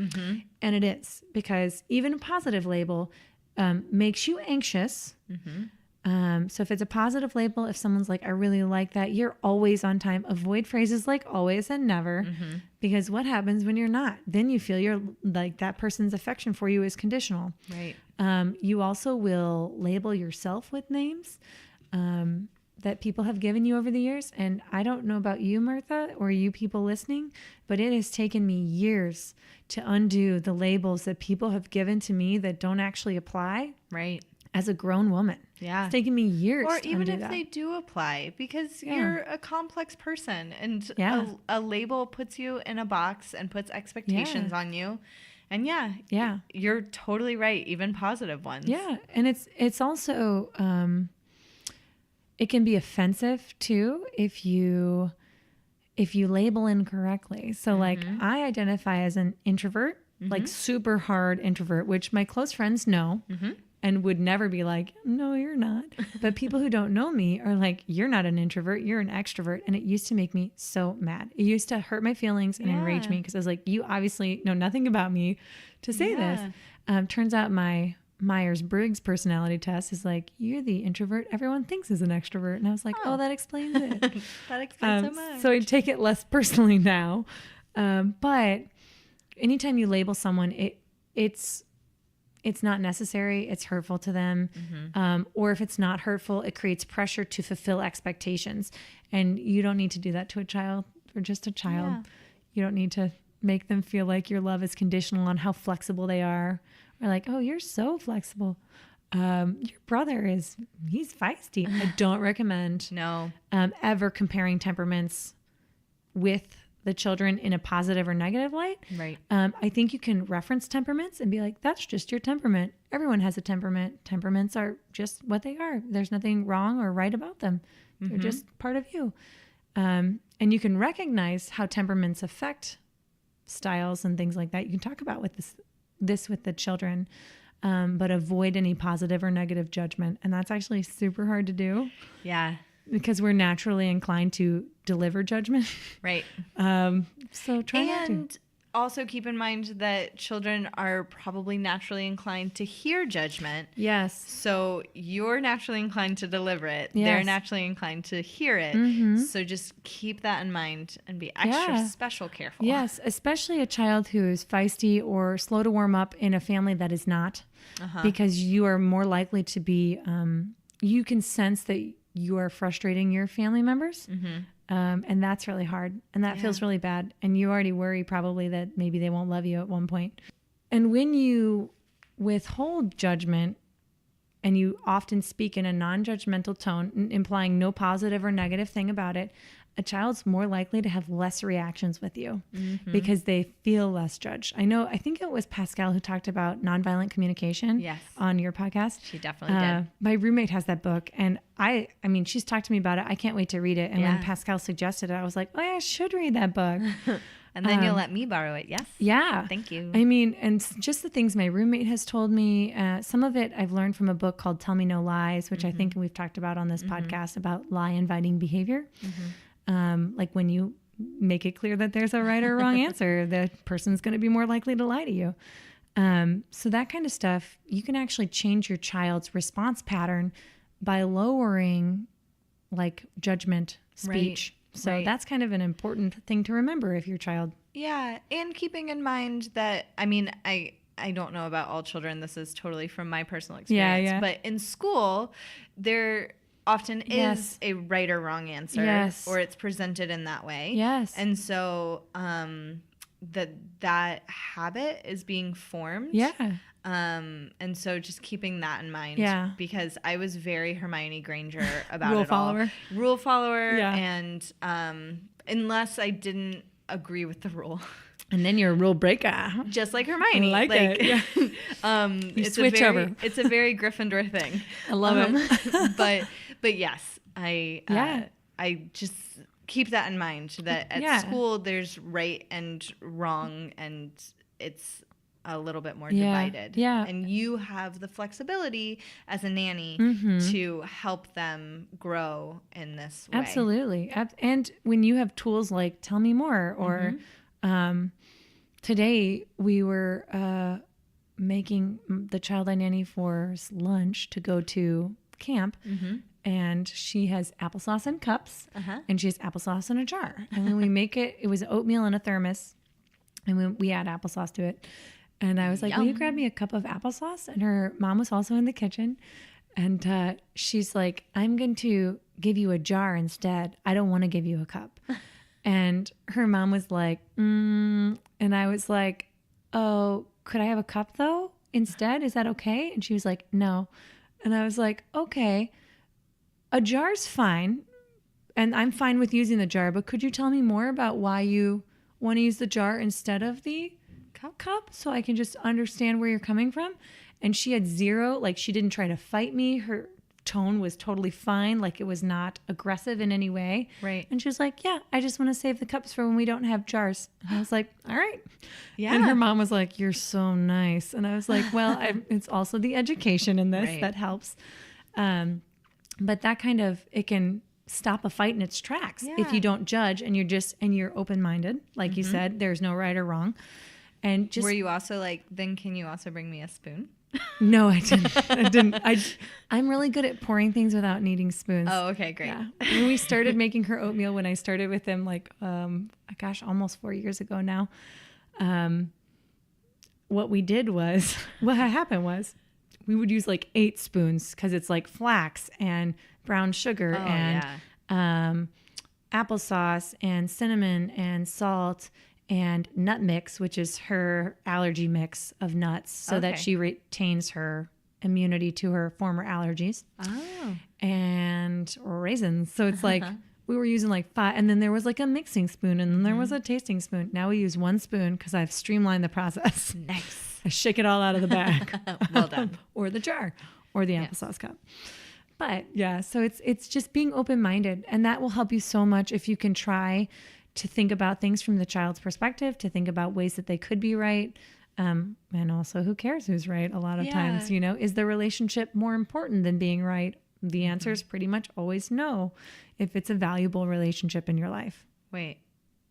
And it is because even a positive label makes you anxious. So if it's a positive label, if someone's like, I really like that, you're always on time. Avoid phrases like always and never, because what happens when you're not? Then you feel you're like that person's affection for you is conditional. Right. You also will label yourself with names that people have given you over the years. And I don't know about you, Martha, or you people listening, but it has taken me years to undo the labels that people have given to me that don't actually apply. Right. As a grown woman. Yeah. It's taken me years or to even undo if that. they do apply, because you're a complex person and a label puts you in a box and puts expectations on you. And you're totally right. Even positive ones. Yeah. And it's also, it can be offensive too if you label incorrectly. So like I identify as an introvert, like super hard introvert, which my close friends know. And would never be like, no, you're not. But people who don't know me are like, you're not an introvert, you're an extrovert. And it used to make me so mad. It used to hurt my feelings and enrage me because I was like, you obviously know nothing about me to say this. Turns out my Myers-Briggs personality test is like, you're the introvert everyone thinks is an extrovert. And I was like, oh that explains it. That explains so much. So I take it less personally now. But anytime you label someone, it's not necessary. It's hurtful to them. Or if it's not hurtful, it creates pressure to fulfill expectations. And you don't need to do that to a child or just a child. Yeah. You don't need to make them feel like your love is conditional on how flexible they are. Or like, oh, you're so flexible. Your brother he's feisty. I don't recommend ever comparing temperaments with the children in a positive or negative light. Right. I think you can reference temperaments and be like, that's just your temperament. Everyone has a temperament. Temperaments are just what they are. There's nothing wrong or right about them. They're just part of you. And you can recognize how temperaments affect styles and things like that. You can talk about this with the children, but avoid any positive or negative judgment. And that's actually super hard to do. Yeah. Because we're naturally inclined to deliver judgment. Right. So try not to. And also keep in mind that children are probably naturally inclined to hear judgment. Yes. So you're naturally inclined to deliver it. Yes. They're naturally inclined to hear it. So just keep that in mind and be extra special careful. Yes, especially a child who is feisty or slow to warm up in a family that is not, because you are more likely to be, you can sense that you are frustrating your family members. And that's really hard. And that feels really bad. And you already worry probably that maybe they won't love you at one point. And when you withhold judgment and you often speak in a non-judgmental tone, implying no positive or negative thing about it, a child's more likely to have less reactions with you because they feel less judged. I think it was Pascal who talked about nonviolent communication on your podcast. She definitely did. My roommate has that book, and I mean, she's talked to me about it. I can't wait to read it. And when Pascal suggested it, I was like, oh, yeah, I should read that book. And then you'll let me borrow it. Yes. Yeah. Thank you. I mean, and just the things my roommate has told me, some of it I've learned from a book called Tell Me No Lies, which I think we've talked about on this podcast about lie inviting behavior. Like when you make it clear that there's a right or wrong answer, the person's going to be more likely to lie to you. So that kind of stuff, you can actually change your child's response pattern by lowering like judgment speech. Right. So that's kind of an important thing to remember if your child. Yeah. And keeping in mind that, I mean, I don't know about all children. This is totally from my personal experience. But in school, there often is a right or wrong answer, or it's presented in that way. Yes. And so that habit is being formed. Yeah. And so just keeping that in mind. Yeah. Because I was very Hermione Granger about Rule it follower. all. Rule follower. Yeah. And unless I didn't agree with the rule. And then you're a rule breaker. Just like Hermione. Like it. Yeah. You switch over. It's a very Gryffindor thing. I love it. But yes, I just keep that in mind that at school there's right and wrong, and it's a little bit more divided. Yeah. And you have the flexibility as a nanny to help them grow in this way. Absolutely. And when you have tools like Tell Me More, or today we were making the child I nanny for lunch to go to camp. And she has applesauce in cups, and she has applesauce in a jar. And when we make it, it was oatmeal in a thermos, and we add applesauce to it. And I was like, will you grab me a cup of applesauce? And her mom was also in the kitchen. And she's like, I'm going to give you a jar instead. I don't want to give you a cup. And her mom was like, and I was like, oh, could I have a cup though instead? Is that okay? And she was like, no. And I was like, okay. A jar's fine, and I'm fine with using the jar, but could you tell me more about why you want to use the jar instead of the cup so I can just understand where you're coming from? And she had zero, like she didn't try to fight me. Her tone was totally fine. Like it was not aggressive in any way. Right. And she was like, yeah, I just want to save the cups for when we don't have jars. And I was like, all right. Yeah. And her mom was like, you're so nice. And I was like, well, it's also the education in this that helps. But that kind of, it can stop a fight in its tracks if you don't judge and you're open-minded. Like you said, there's no right or wrong. And just. Were you also like, then can you also bring me a spoon? No, I didn't. I'm really good at pouring things without needing spoons. Oh, okay, great. Yeah. When we started making her oatmeal, when I started with them, like, almost 4 years ago now, what happened was, we would use like 8 spoons because it's like flax and brown sugar applesauce and cinnamon and salt and nut mix, which is her allergy mix of nuts, so that she retains her immunity to her former allergies. Oh. And raisins. So it's like we were using like 5, and then there was like a mixing spoon, and then there was a tasting spoon. Now we use 1 spoon because I've streamlined the process. Nice. I shake it all out of the bag. Well done. Or the jar or the applesauce cup. But yeah, so it's just being open-minded, and that will help you so much if you can try to think about things from the child's perspective, to think about ways that they could be right. And also, who cares who's right a lot of Yeah. times, you know? Is the relationship more important than being right? The answer is pretty much always no, if it's a valuable relationship in your life. Wait,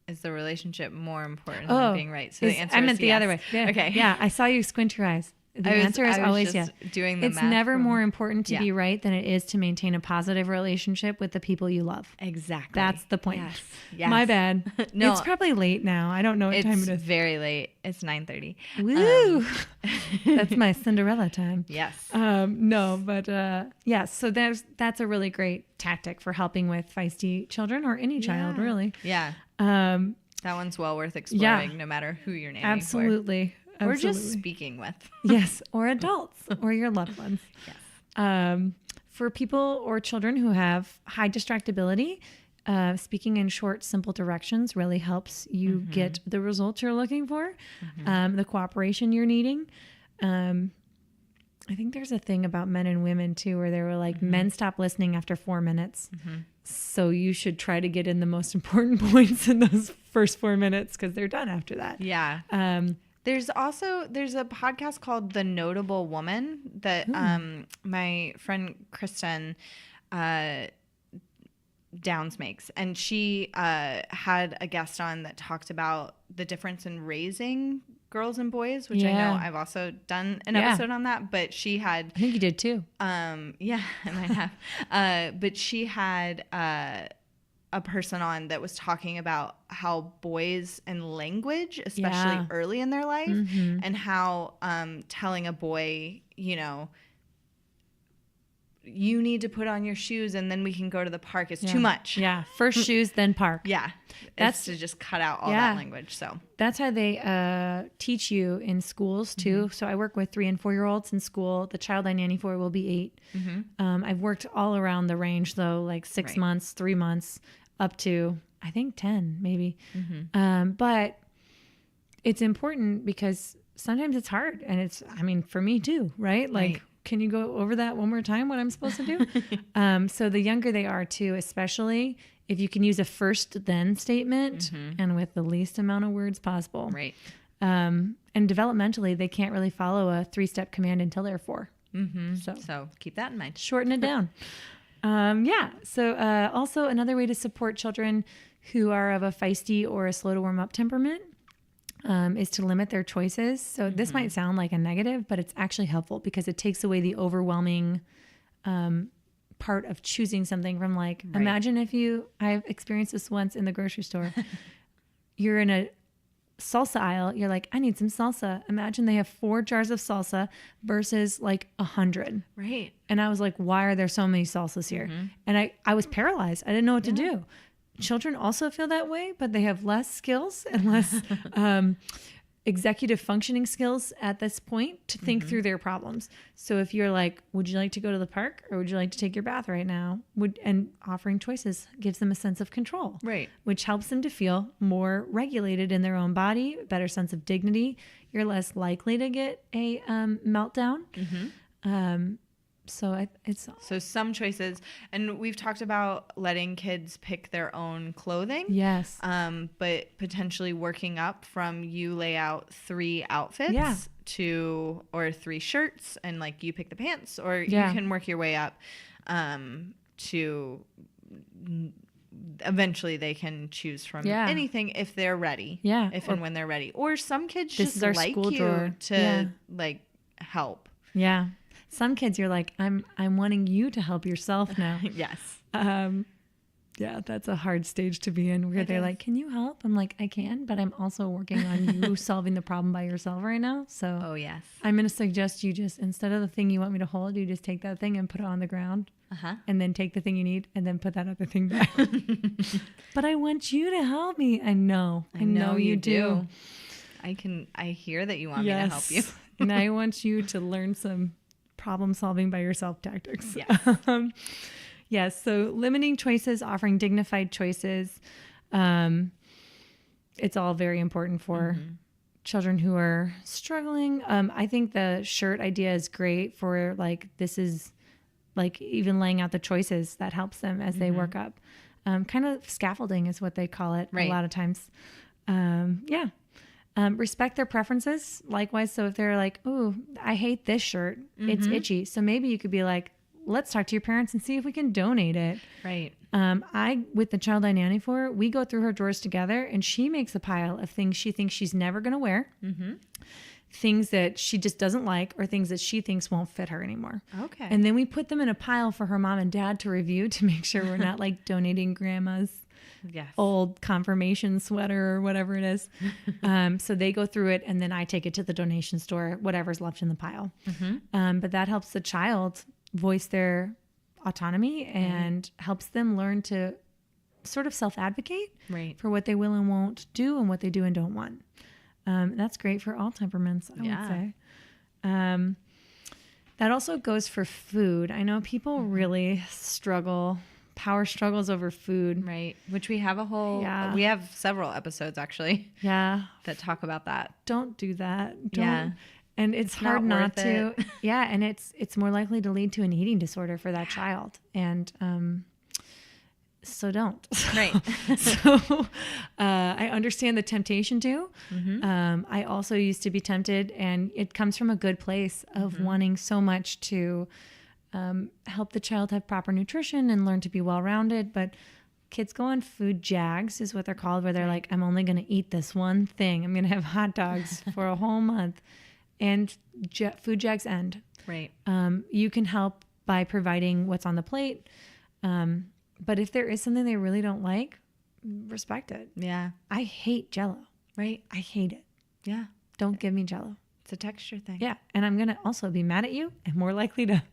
is the relationship more important than being right? So the answer I is meant the yes. other way. Yeah. Okay. Yeah, I saw you squint your eyes. The answer is I was always just yes. doing the It's math never from- more important to Yeah. be right than it is to maintain a positive relationship with the people you love. Exactly. That's the point. Yes. Yes. My bad. No. It's probably late now. I don't know what time It's it is. very late. It's 9:30. Woo! That's my Cinderella time. Yes. No, but yes. So that's a really great tactic for helping with feisty children or any child, really. Yeah. Um, That one's well worth exploring, no matter who you're naming absolutely. for. Or Absolutely. just speaking with. Yes, or adults or your loved ones. Yes. For people or children who have high distractibility, speaking in short, simple directions really helps you get the results you're looking for, the cooperation you're needing. I think there's a thing about men and women too, where they were like, men stop listening after 4 minutes. So you should try to get in the most important points in those first 4 minutes because they're done after that. Yeah. There's a podcast called The Notable Woman that my friend Kristen Downs makes, and she had a guest on that talked about the difference in raising girls and boys, which I know I've also done an episode on that, but she had I think you did too. yeah, I might have. But she had a person on that was talking about how boys and language, especially early in their life, and how telling a boy, you know, you need to put on your shoes and then we can go to the park is too much. Yeah. First shoes, then park. Yeah. That's to just cut out all that language. So that's how they teach you in schools too. So I work with 3 and 4 year olds in school. The child I nanny for will be 8. I've worked all around the range though, like 6 months, 3 months, up to I think 10 maybe. But it's important because sometimes it's hard, and it's, I mean, for me too, right? Like, can you go over that one more time, what I'm supposed to do? So the younger they are too, especially if you can use a first then statement and with the least amount of words possible. Right. And developmentally, they can't really follow a 3-step command until they're 4. So keep that in mind. Shorten it down. So also another way to support children who are of a feisty or a slow to warm up temperament is to limit their choices. So this might sound like a negative, but it's actually helpful because it takes away the overwhelming part of choosing something from like, imagine if I've experienced this once in the grocery store. You're in a salsa aisle. You're like, I need some salsa. Imagine they have 4 jars of salsa versus like 100. Right. And I was like, why are there so many salsas here? And I was paralyzed. I didn't know what to do. Children also feel that way, but they have less skills and less executive functioning skills at this point to think through their problems. So if you're like, would you like to go to the park or would you like to take your bath right now? And offering choices gives them a sense of control, Right. which helps them to feel more regulated in their own body, a better sense of dignity. You're less likely to get a meltdown. So So some choices, and we've talked about letting kids pick their own clothing. Yes. But potentially working up from you lay out 3 outfits or 3 shirts, and like you pick the pants, or you can work your way up to eventually they can choose from anything if they're ready. Yeah. If and when they're ready. Or some kids This just is our like school you drawer. to like help. Yeah. Some kids you're like, I'm wanting you to help yourself now. Yes. Yeah, that's a hard stage to be in where they're like, can you help? I'm like, I can, but I'm also working on you solving the problem by yourself right now. So Oh, yes. I'm going to suggest you just, instead of the thing you want me to hold, you just take that thing and put it on the ground and then take the thing you need and then put that other thing back. But I want you to help me. I know you do. I hear that you want me to help you. And I want you to learn some problem solving by yourself tactics. Yes. Yes. So limiting choices, offering dignified choices. It's all very important for children who are struggling. I think the shirt idea is great for like, this is like even laying out the choices that helps them as they work up. Kind of scaffolding is what they call it a lot of times. Respect their preferences. Likewise, so if they're like, "Ooh, I hate this shirt. It's itchy." So maybe you could be like, "Let's talk to your parents and see if we can donate it." Right. With the child I nanny for, we go through her drawers together, and she makes a pile of things she thinks she's never going to wear, things that she just doesn't like, or things that she thinks won't fit her anymore. Okay. And then we put them in a pile for her mom and dad to review to make sure we're not like donating grandma's old confirmation sweater or whatever it is. So they go through it, and then I take it to the donation store, whatever's left in the pile. But that helps the child voice their autonomy and helps them learn to sort of self-advocate for what they will and won't do and what they do and don't want. That's great for all temperaments, I would say. That also goes for food. I know people really power struggles over food. Right. Which we have we have several episodes actually. Yeah. That talk about that. Don't do that. Don't. And it's hard not to. Yeah. And it's more likely to lead to an eating disorder for that child. And, so don't. Right. So I understand the temptation to. I also used to be tempted, and it comes from a good place of wanting so much to help the child have proper nutrition and learn to be well-rounded. But kids go on food jags, is what they're called, where they're like, I'm only going to eat this one thing. I'm going to have hot dogs for a whole month. And food jags end. Right. You can help by providing what's on the plate. But if there is something they really don't like, respect it. Yeah. I hate Jell-O. Right. I hate it. Yeah. Don't give me Jell-O. It's a texture thing. Yeah. And I'm going to also be mad at you and more likely to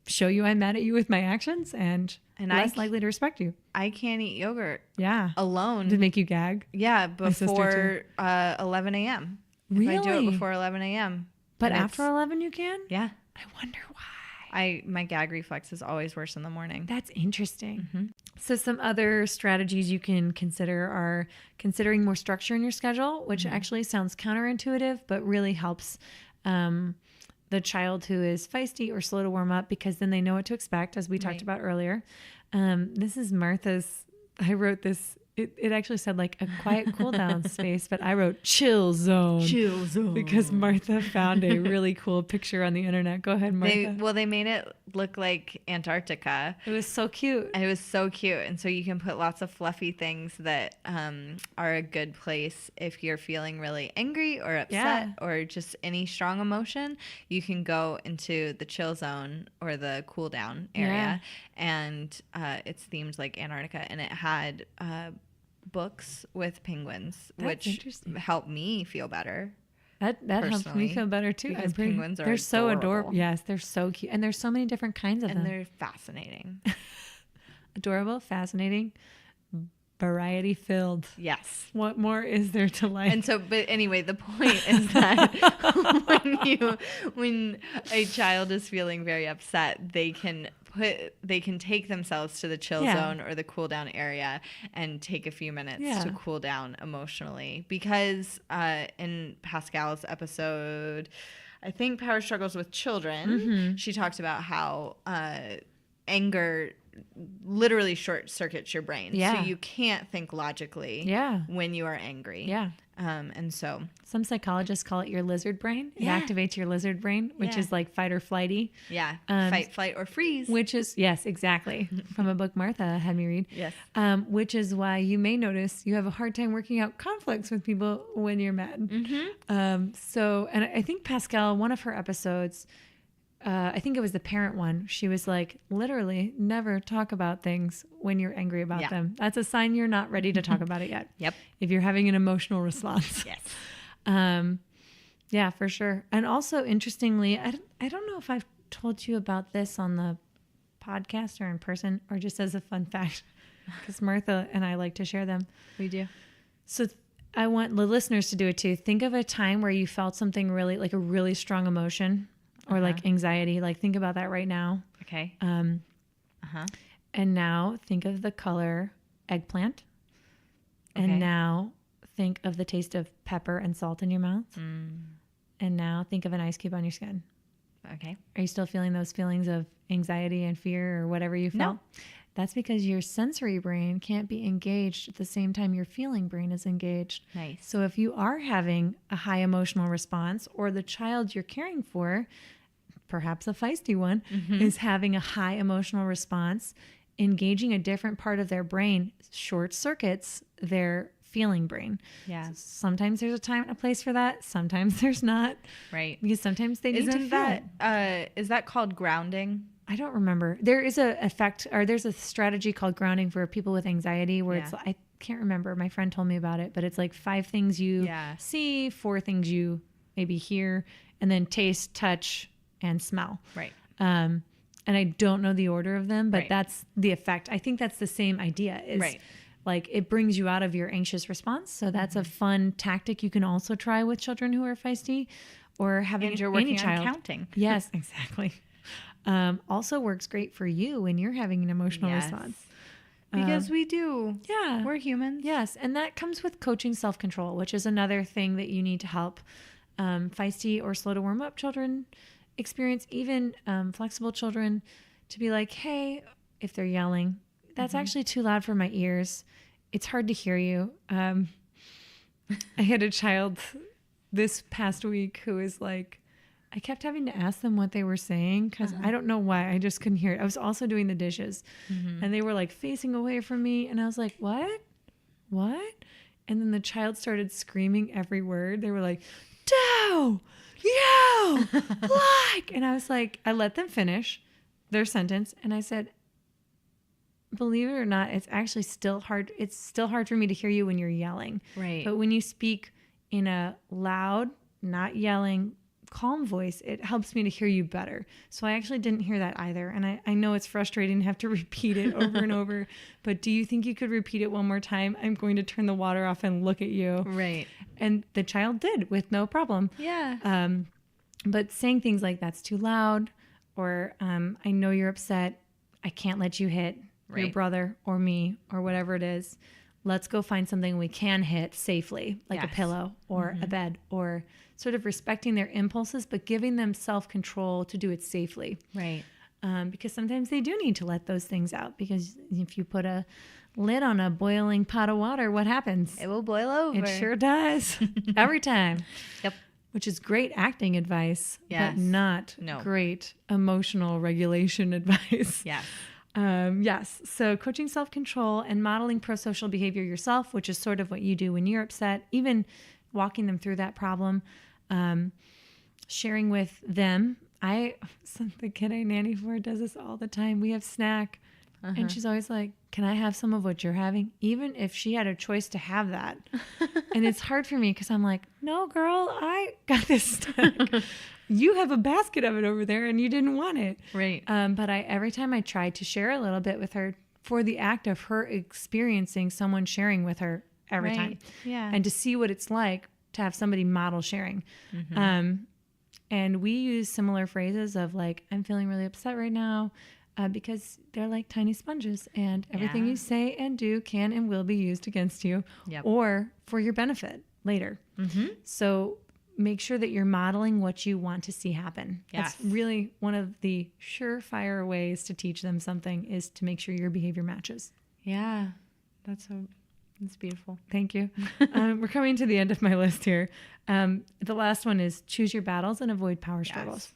show you I'm mad at you with my actions and less likely to respect you. I can't eat yogurt. Yeah. Alone. Did it make you gag? Yeah. Before 11 a.m. Really? If I do it before 11 a.m. But after 11 you can? Yeah. I wonder why. My gag reflex is always worse in the morning. That's interesting. So some other strategies you can consider are considering more structure in your schedule, which actually sounds counterintuitive, but really helps the child who is feisty or slow to warm up, because then they know what to expect, as we talked about earlier. This is Martha's. I wrote this. It actually said like a quiet cool down space, but I wrote chill zone. Chill zone. Because Martha found a really cool picture on the internet. Go ahead, Martha. They made it look like Antarctica. It was so cute. And it was so cute. And so you can put lots of fluffy things that are a good place if you're feeling really angry or upset or just any strong emotion. You can go into the chill zone or the cool down area. And it's themed like Antarctica. And it had books with penguins, which helped me feel better. That helps me feel better too. Because penguins are so adorable. Yes, they're so cute. And there's so many different kinds of them. And they're fascinating. Adorable, fascinating, variety filled. Yes. What more is there to like? And so, but anyway, the point is that when a child is feeling very upset, they can take themselves to the chill zone or the cool down area and take a few minutes to cool down emotionally. Because in Pascal's episode, I think Power Struggles with Children, she talks about how anger literally short circuits your brain. So you can't think logically when you are angry. And so some psychologists call it your lizard brain. It activates your lizard brain, which is like fight or flighty. Fight, flight, or freeze. Which is, yes, exactly. From a book Martha had me read. Yes. Which is why you may notice you have a hard time working out conflicts with people when you're mad. So, and I think Pascal, one of her episodes, I think it was the parent one. She was like, literally, never talk about things when you're angry about them. That's a sign you're not ready to talk about it yet. If you're having an emotional response. Yeah, for sure. And also, interestingly, I don't know if I've told you about this on the podcast or in person or just as a fun fact, because Martha and I like to share them. We do. So I want the listeners to do it too. Think of a time where you felt something really, like a really strong emotion. Or like anxiety, like think about that right now. Okay. And now think of the color eggplant. Okay. And now think of the taste of pepper and salt in your mouth. And now think of an ice cube on your skin. Okay. Are you still feeling those feelings of anxiety and fear or whatever you felt? No. That's because your sensory brain can't be engaged at the same time your feeling brain is engaged. Nice. So if you are having a high emotional response, or the child you're caring for, perhaps a feisty one, is having a high emotional response, engaging a different part of their brain short circuits their feeling brain. Yeah. Sometimes there's a time and a place for that. Sometimes there's not. Right. Because sometimes they need to feel it. Is that called grounding? I don't remember. There is there's a strategy called grounding for people with anxiety where it's, I can't remember. My friend told me about it, but it's like 5 things you see, 4 things you maybe hear, and then taste, touch, and smell. Right. And I don't know the order of them, but that's the effect. I think that's the same idea. Is like it brings you out of your anxious response. So that's a fun tactic you can also try with children who are feisty, or having and you're working any child. on counting. Yes, exactly. Also works great for you when you're having an emotional response. Because we do. Yeah. We're humans. Yes. And that comes with coaching self-control, which is another thing that you need to help feisty or slow to warm up children experience, even flexible children, to be like, hey, if they're yelling, that's actually too loud for my ears. It's hard to hear you. I had a child this past week who was like, I kept having to ask them what they were saying because I don't know why. I just couldn't hear it. I was also doing the dishes and they were like facing away from me. And I was like, what? And then the child started screaming every word. They were like, do, you, like. And I was like, I let them finish their sentence. And I said, believe it or not, it's actually still hard. It's still hard for me to hear you when you're yelling. Right. But when you speak in a loud, not yelling, calm voice, it helps me to hear you better. So I actually didn't hear that either. And I know it's frustrating to have to repeat it over and over, but do you think you could repeat it one more time? I'm going to turn the water off and look at you. Right. And the child did with no problem. Yeah. But saying things like, that's too loud, or I know you're upset. I can't let you hit your brother or me or whatever it is. Let's go find something we can hit safely, like a pillow or a bed, or sort of respecting their impulses, but giving them self-control to do it safely. Right. Because sometimes they do need to let those things out, because if you put a lid on a boiling pot of water, what happens? It will boil over. It sure does. Every time. Yep. Which is great acting advice, Yes. but not great emotional regulation advice. Yes. Yes. So coaching self-control and modeling pro-social behavior yourself, which is sort of what you do when you're upset, even walking them through that problem, sharing with them. The kid I nanny for does this all the time. We have snack and she's always like, can I have some of what you're having? Even if she had a choice to have that. And it's hard for me because I'm like, no, girl, I got this snack. You have a basket of it over there and you didn't want it. Right. But every time I tried to share a little bit with her for the act of her experiencing someone sharing with her every time. Yeah. And to see what it's like to have somebody model sharing. And we use similar phrases of like, I'm feeling really upset right now, because they're like tiny sponges, and everything you say and do can and will be used against you or for your benefit later. So make sure that you're modeling what you want to see happen. Yes. That's really one of the surefire ways to teach them something, is to make sure your behavior matches. Yeah. That's beautiful. Thank you. We're coming to the end of my list here. The last one is choose your battles and avoid power struggles,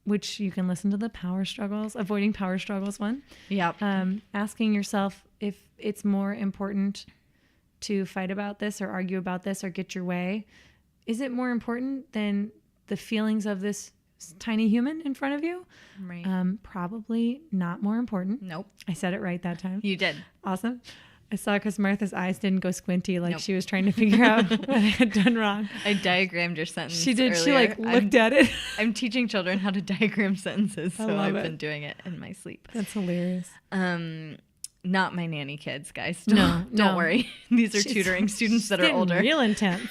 which you can listen to the avoiding power struggles one. Yep. Asking yourself if it's more important to fight about this or argue about this or get your way. Is it more important than the feelings of this tiny human in front of you? Right. Probably not more important. Nope. I said it right that time. You did. Awesome. I saw because Martha's eyes didn't go squinty, like she was trying to figure out what I had done wrong. I diagrammed your sentence. She did. Earlier. She like looked at it. I'm teaching children how to diagram sentences, so I've been doing it in my sleep. That's hilarious. Not my nanny kids, guys. Don't worry. These are tutoring students that are older. Real intense.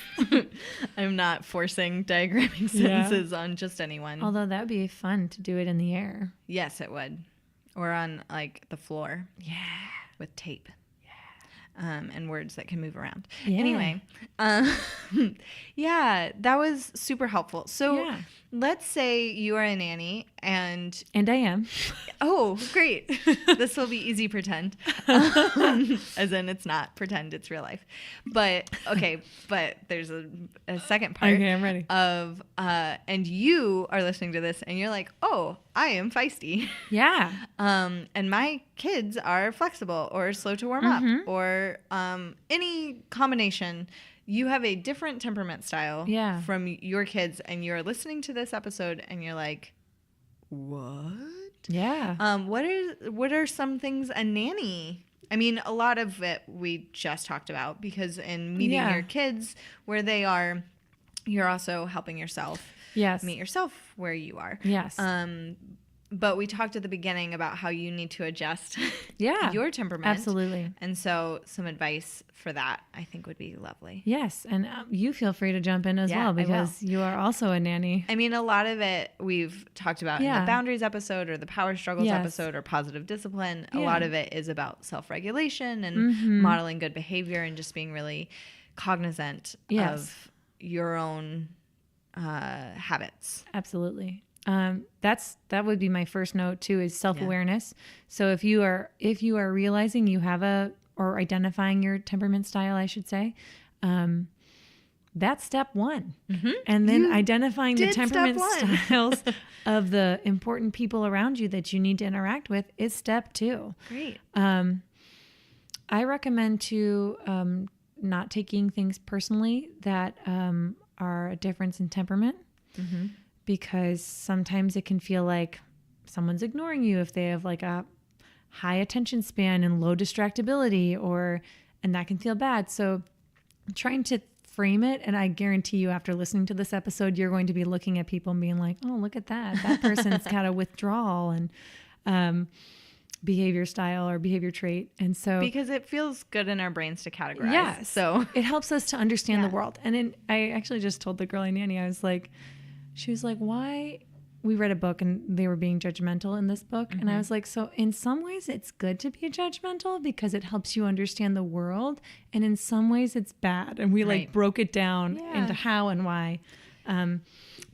I'm not forcing diagramming sentences on just anyone. Although that would be fun to do it in the air. Yes, it would. Or on like the floor. Yeah. With tape. And words that can move around. Yeah. Anyway, that was super helpful. So let's say you are a nanny and I am. oh, great. This will be easy pretend. As in it's not pretend, it's real life. But okay, but there's a second part. Okay, I'm ready. Of and you are listening to this and you're like, "Oh, I am feisty." Yeah. And my kids are flexible or slow to warm up or any combination. You have a different temperament style from your kids, and you're listening to this episode, and you're like, "What?" Yeah. What are some things a nanny? I mean, a lot of it we just talked about because in meeting your kids where they are, you're also helping yourself. Yes. Meet yourself where you are. Yes. But we talked at the beginning about how you need to adjust your temperament. Absolutely. And so some advice for that I think would be lovely. Yes. And you feel free to jump in as well because you are also a nanny. I mean, a lot of it we've talked about in the boundaries episode or the power struggles episode or positive discipline. A lot of it is about self-regulation and modeling good behavior and just being really cognizant of your own habits. Absolutely. That would be my first note too, is self-awareness. So if you are realizing you have or identifying your temperament style, I should say, that's step one. And then identifying the temperament styles of the important people around you that you need to interact with is step two. Great. I recommend not taking things personally that are a difference in temperament. Because sometimes it can feel like someone's ignoring you if they have like a high attention span and low distractibility, and that can feel bad. So trying to frame it, and I guarantee you after listening to this episode, you're going to be looking at people and being like, oh, look at that. That person's got a withdrawal and behavior style or behavior trait. And so because it feels good in our brains to categorize. Yeah. So it helps us to understand the world. And I actually just told the girl I nanny, I was like, she was like, why? We read a book and they were being judgmental in this book. And I was like, so in some ways it's good to be judgmental because it helps you understand the world. And in some ways it's bad. And we like broke it down into how and why,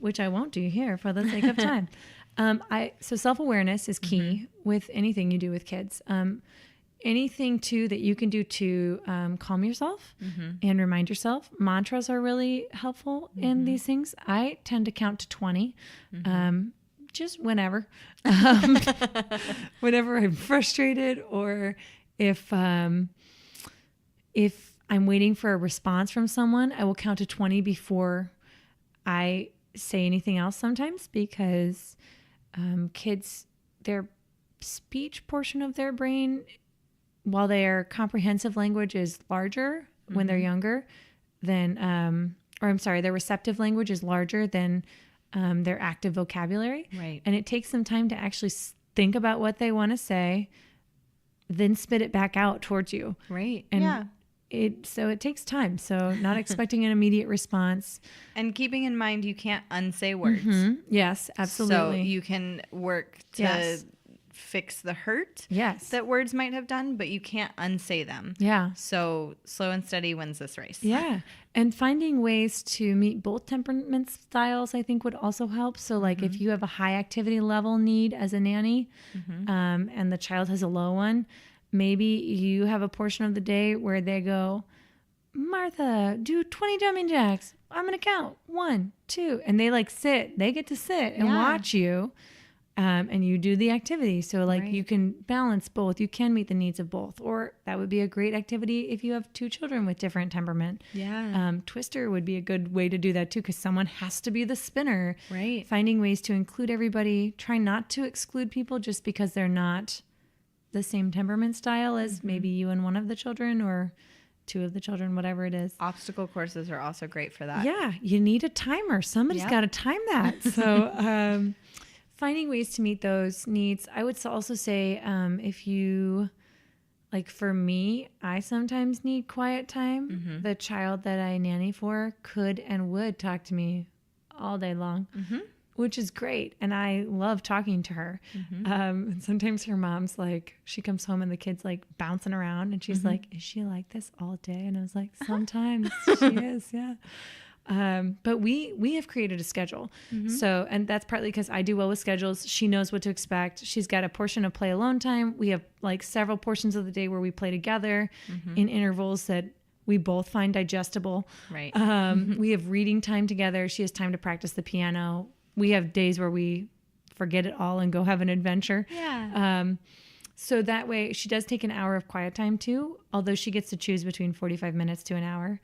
which I won't do here for the sake of time. So self-awareness is key with anything you do with kids. Anything too that you can do to calm yourself and remind yourself. Mantras are really helpful in these things. I tend to count to 20, just whenever, whenever I'm frustrated or if I'm waiting for a response from someone, I will count to 20 before I say anything else sometimes because kids, their speech portion of their brain, while their comprehensive language is larger when they're younger than, their receptive language is larger than their active vocabulary. Right. And it takes some time to actually think about what they want to say, then spit it back out towards you. Right. And so it takes time. So not expecting an immediate response. And keeping in mind, you can't unsay words. Yes, absolutely. So you can work to fix the hurt that words might have done, but you can't unsay them. Yeah. So slow and steady wins this race. Yeah. And finding ways to meet both temperament styles, I think would also help. So like if you have a high activity level need as a nanny, and the child has a low one, maybe you have a portion of the day where they go, Martha, do 20 jumping jacks. I'm going to count 1, 2. And they they get to sit and watch you. And you do the activity. So you can balance both. You can meet the needs of both. Or that would be a great activity if you have 2 children with different temperament. Yeah. Twister would be a good way to do that too, because someone has to be the spinner. Right. Finding ways to include everybody. Try not to exclude people just because they're not the same temperament style as maybe you and one of the children or 2 of the children, whatever it is. Obstacle courses are also great for that. Yeah. You need a timer. Somebody's got to time that. So, finding ways to meet those needs. I would also say if you, for me, I sometimes need quiet time. The child that I nanny for could and would talk to me all day long, which is great. And I love talking to her. And sometimes her mom's she comes home and the kid's bouncing around and she's like, is she like this all day? And I was like, sometimes she is, yeah. But we have created a schedule. So, and that's partly because I do well with schedules. She knows what to expect. She's got a portion of play alone time. We have like several portions of the day where we play together in intervals that we both find digestible. Right. We have reading time together. She has time to practice the piano. We have days where we forget it all and go have an adventure. Yeah. So that way she does take an hour of quiet time too, although she gets to choose between 45 minutes to an hour,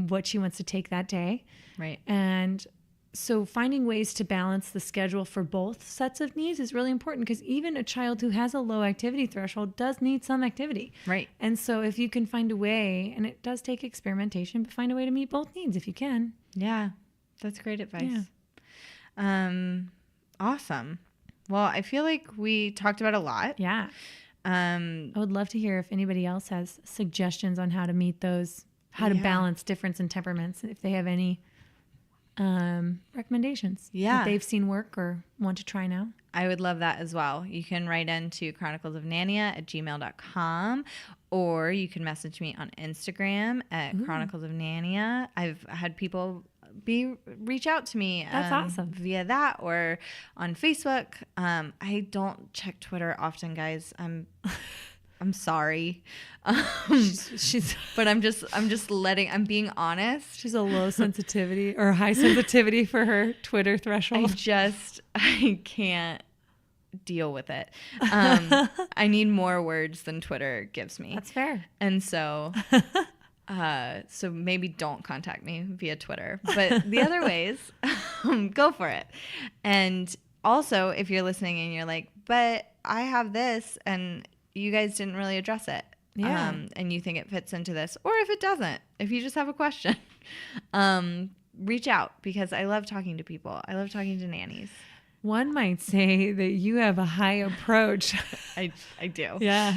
what she wants to take that day. Right. And so finding ways to balance the schedule for both sets of needs is really important, because even a child who has a low activity threshold does need some activity. Right. And so if you can find a way, and it does take experimentation, but find a way to meet both needs if you can. Yeah. That's great advice. Yeah. Awesome. Well, I feel like we talked about a lot. Yeah. I would love to hear if anybody else has suggestions on how to meet those, how to balance difference in temperaments, if they have any recommendations that they've seen work or want to try now. I would love that as well. You can write into chroniclesofnania@gmail.com, or you can message me on Instagram at chroniclesofnania. I've had people reach out to me That's awesome. via that, or on Facebook. I don't check Twitter often, guys. I'm sorry. But I'm being honest. She's a low sensitivity or high sensitivity for her Twitter threshold. I can't deal with it. I need more words than Twitter gives me. That's fair. And so so maybe don't contact me via Twitter, but the other ways, go for it. And also, if you're listening and you're like, but I have this and you guys didn't really address it. Yeah. And you think it fits into this, or if it doesn't, if you just have a question, reach out, because I love talking to people. I love talking to nannies. One might say that you have a high approach. I do. Yeah.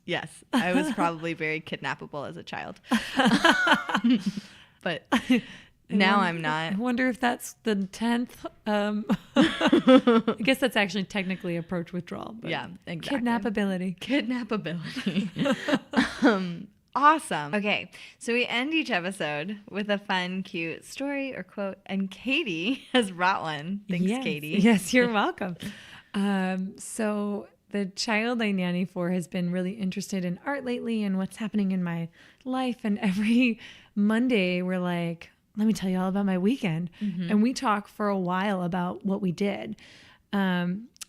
Yes, I was probably very kidnappable as a child. But now I'm not. I wonder if that's the 10th. I guess that's actually technically approach withdrawal. But yeah, exactly. Kidnappability. Awesome. Okay, so we end each episode with a fun, cute story or quote, and Cady has brought one. Thanks, yes. Cady. Yes, you're welcome. So the child I nanny for has been really interested in art lately and what's happening in my life. And every Monday we're like, let me tell you all about my weekend. And we talk for a while about what we did.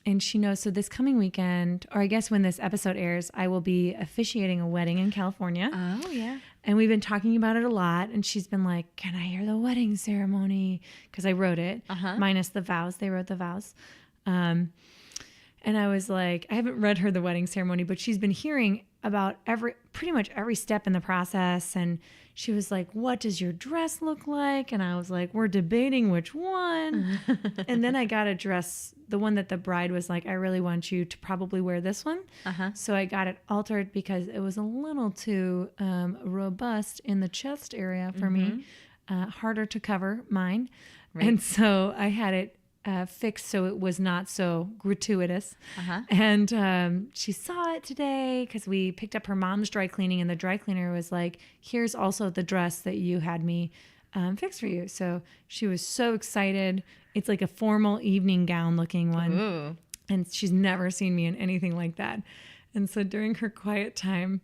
And she knows, so this coming weekend, or I guess when this episode airs, I will be officiating a wedding in California. Oh, yeah. And we've been talking about it a lot. And she's been like, can I hear the wedding ceremony? Because I wrote it, minus the vows. They wrote the vows. And I was like, I haven't read her the wedding ceremony, but she's been hearing about pretty much every step in the process. And she was like, what does your dress look like? And I was like, we're debating which one. And then I got a dress, the one that the bride was like, I really want you to probably wear this one. So I got it altered because it was a little too robust in the chest area for me, harder to cover mine. Right. And so I had it fixed so it was not so gratuitous. And she saw it today because we picked up her mom's dry cleaning, and the dry cleaner was like, here's also the dress that you had me fix for you. So she was so excited. It's like a formal evening gown looking one. Ooh. And she's never seen me in anything like that. And so during her quiet time,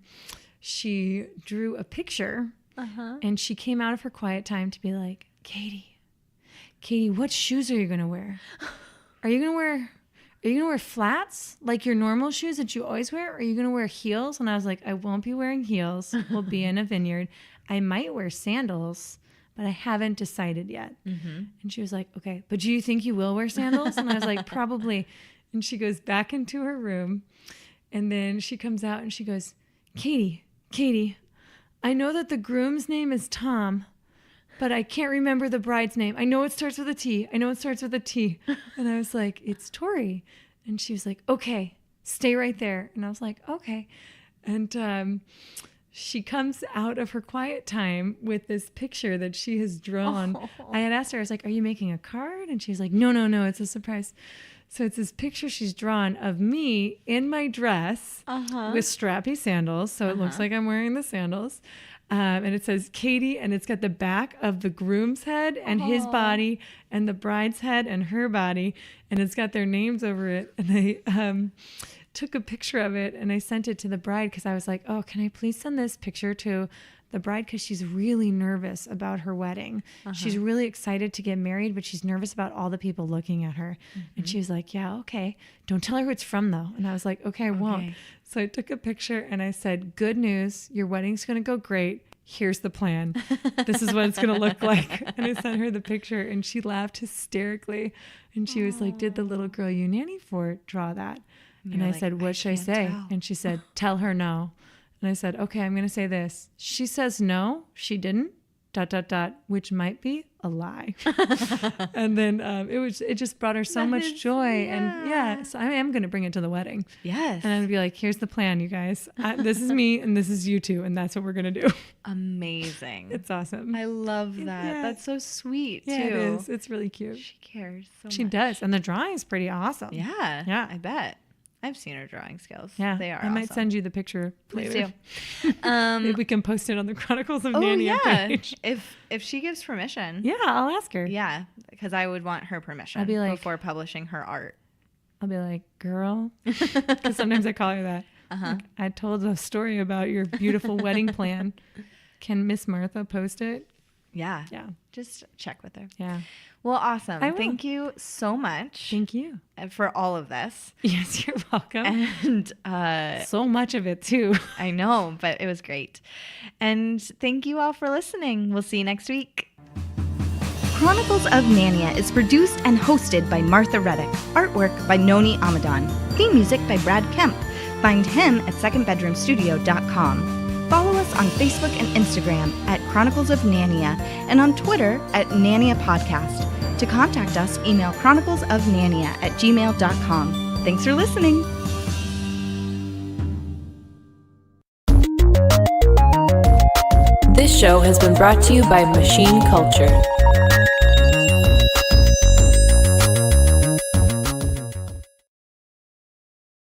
she drew a picture and she came out of her quiet time to be like, Cady, what shoes are you going to wear? Are you going to wear flats like your normal shoes that you always wear? Or are you going to wear heels? And I was like, I won't be wearing heels. We'll be in a vineyard. I might wear sandals, but I haven't decided yet. And she was like, okay, but do you think you will wear sandals? And I was like, probably. And she goes back into her room. And then she comes out and she goes, Cady, I know that the groom's name is Tom, but I can't remember the bride's name. I know it starts with a T. And I was like, it's Tori. And she was like, okay, stay right there. And I was like, okay. And she comes out of her quiet time with this picture that she has drawn. I had asked her, I was like, are you making a card? And she's like, no, it's a surprise. So it's this picture she's drawn of me in my dress with strappy sandals. So it looks like I'm wearing the sandals. And it says Cady, and it's got the back of the groom's head and his body, and the bride's head and her body, and it's got their names over it. And I took a picture of it and I sent it to the bride because I was like, oh, can I please send this picture to the bride, because she's really nervous about her wedding. She's really excited to get married, but she's nervous about all the people looking at her. And she was like, yeah, okay. Don't tell her who it's from, though. And I was like, okay, I won't. So I took a picture and I said, good news. Your wedding's going to go great. Here's the plan. This is what it's going to look like. And I sent her the picture and she laughed hysterically. And she was like, did the little girl you nanny for draw that? And I said, what should I say? Tell. And she said, tell her no. And I said, okay, I'm going to say this. She says no, she didn't, ... which might be a lie. And then it just brought her so much joy. Yeah. And so I am going to bring it to the wedding. Yes. And I'm going to be like, here's the plan, you guys. This is me and this is you two. And that's what we're going to do. Amazing. It's awesome. I love that. Yeah. That's so sweet, too. Yeah, it is. It's really cute. She cares so much. She does. And the drawing is pretty awesome. Yeah. Yeah. I bet. I've seen her drawing skills. Yeah. They are I might awesome. send you the picture Please later. do. Maybe we can post it on the Chronicles of Narnia page. If she gives permission. Yeah, I'll ask her. Yeah, because I would want her permission before publishing her art. I'll be like, girl, because sometimes I call her that. Like, I told a story about your beautiful wedding plan. Can Miss Martha post it? Yeah. Yeah. Just check with her. Yeah. Well, awesome. I will. Thank you so much. Thank you for all of this. Yes, you're welcome. And so much of it too. I know, but it was great. And thank you all for listening. We'll see you next week. Chronicles of Narnia is produced and hosted by Martha Reddick. Artwork by Noni Amadon. Theme music by Brad Kemp. Find him at secondbedroomstudio.com. Follow us on Facebook and Instagram at Chronicles of Narnia and on Twitter at Narnia Podcast. To contact us, email chroniclesofnarnia@gmail.com. Thanks for listening. This show has been brought to you by Machine Culture.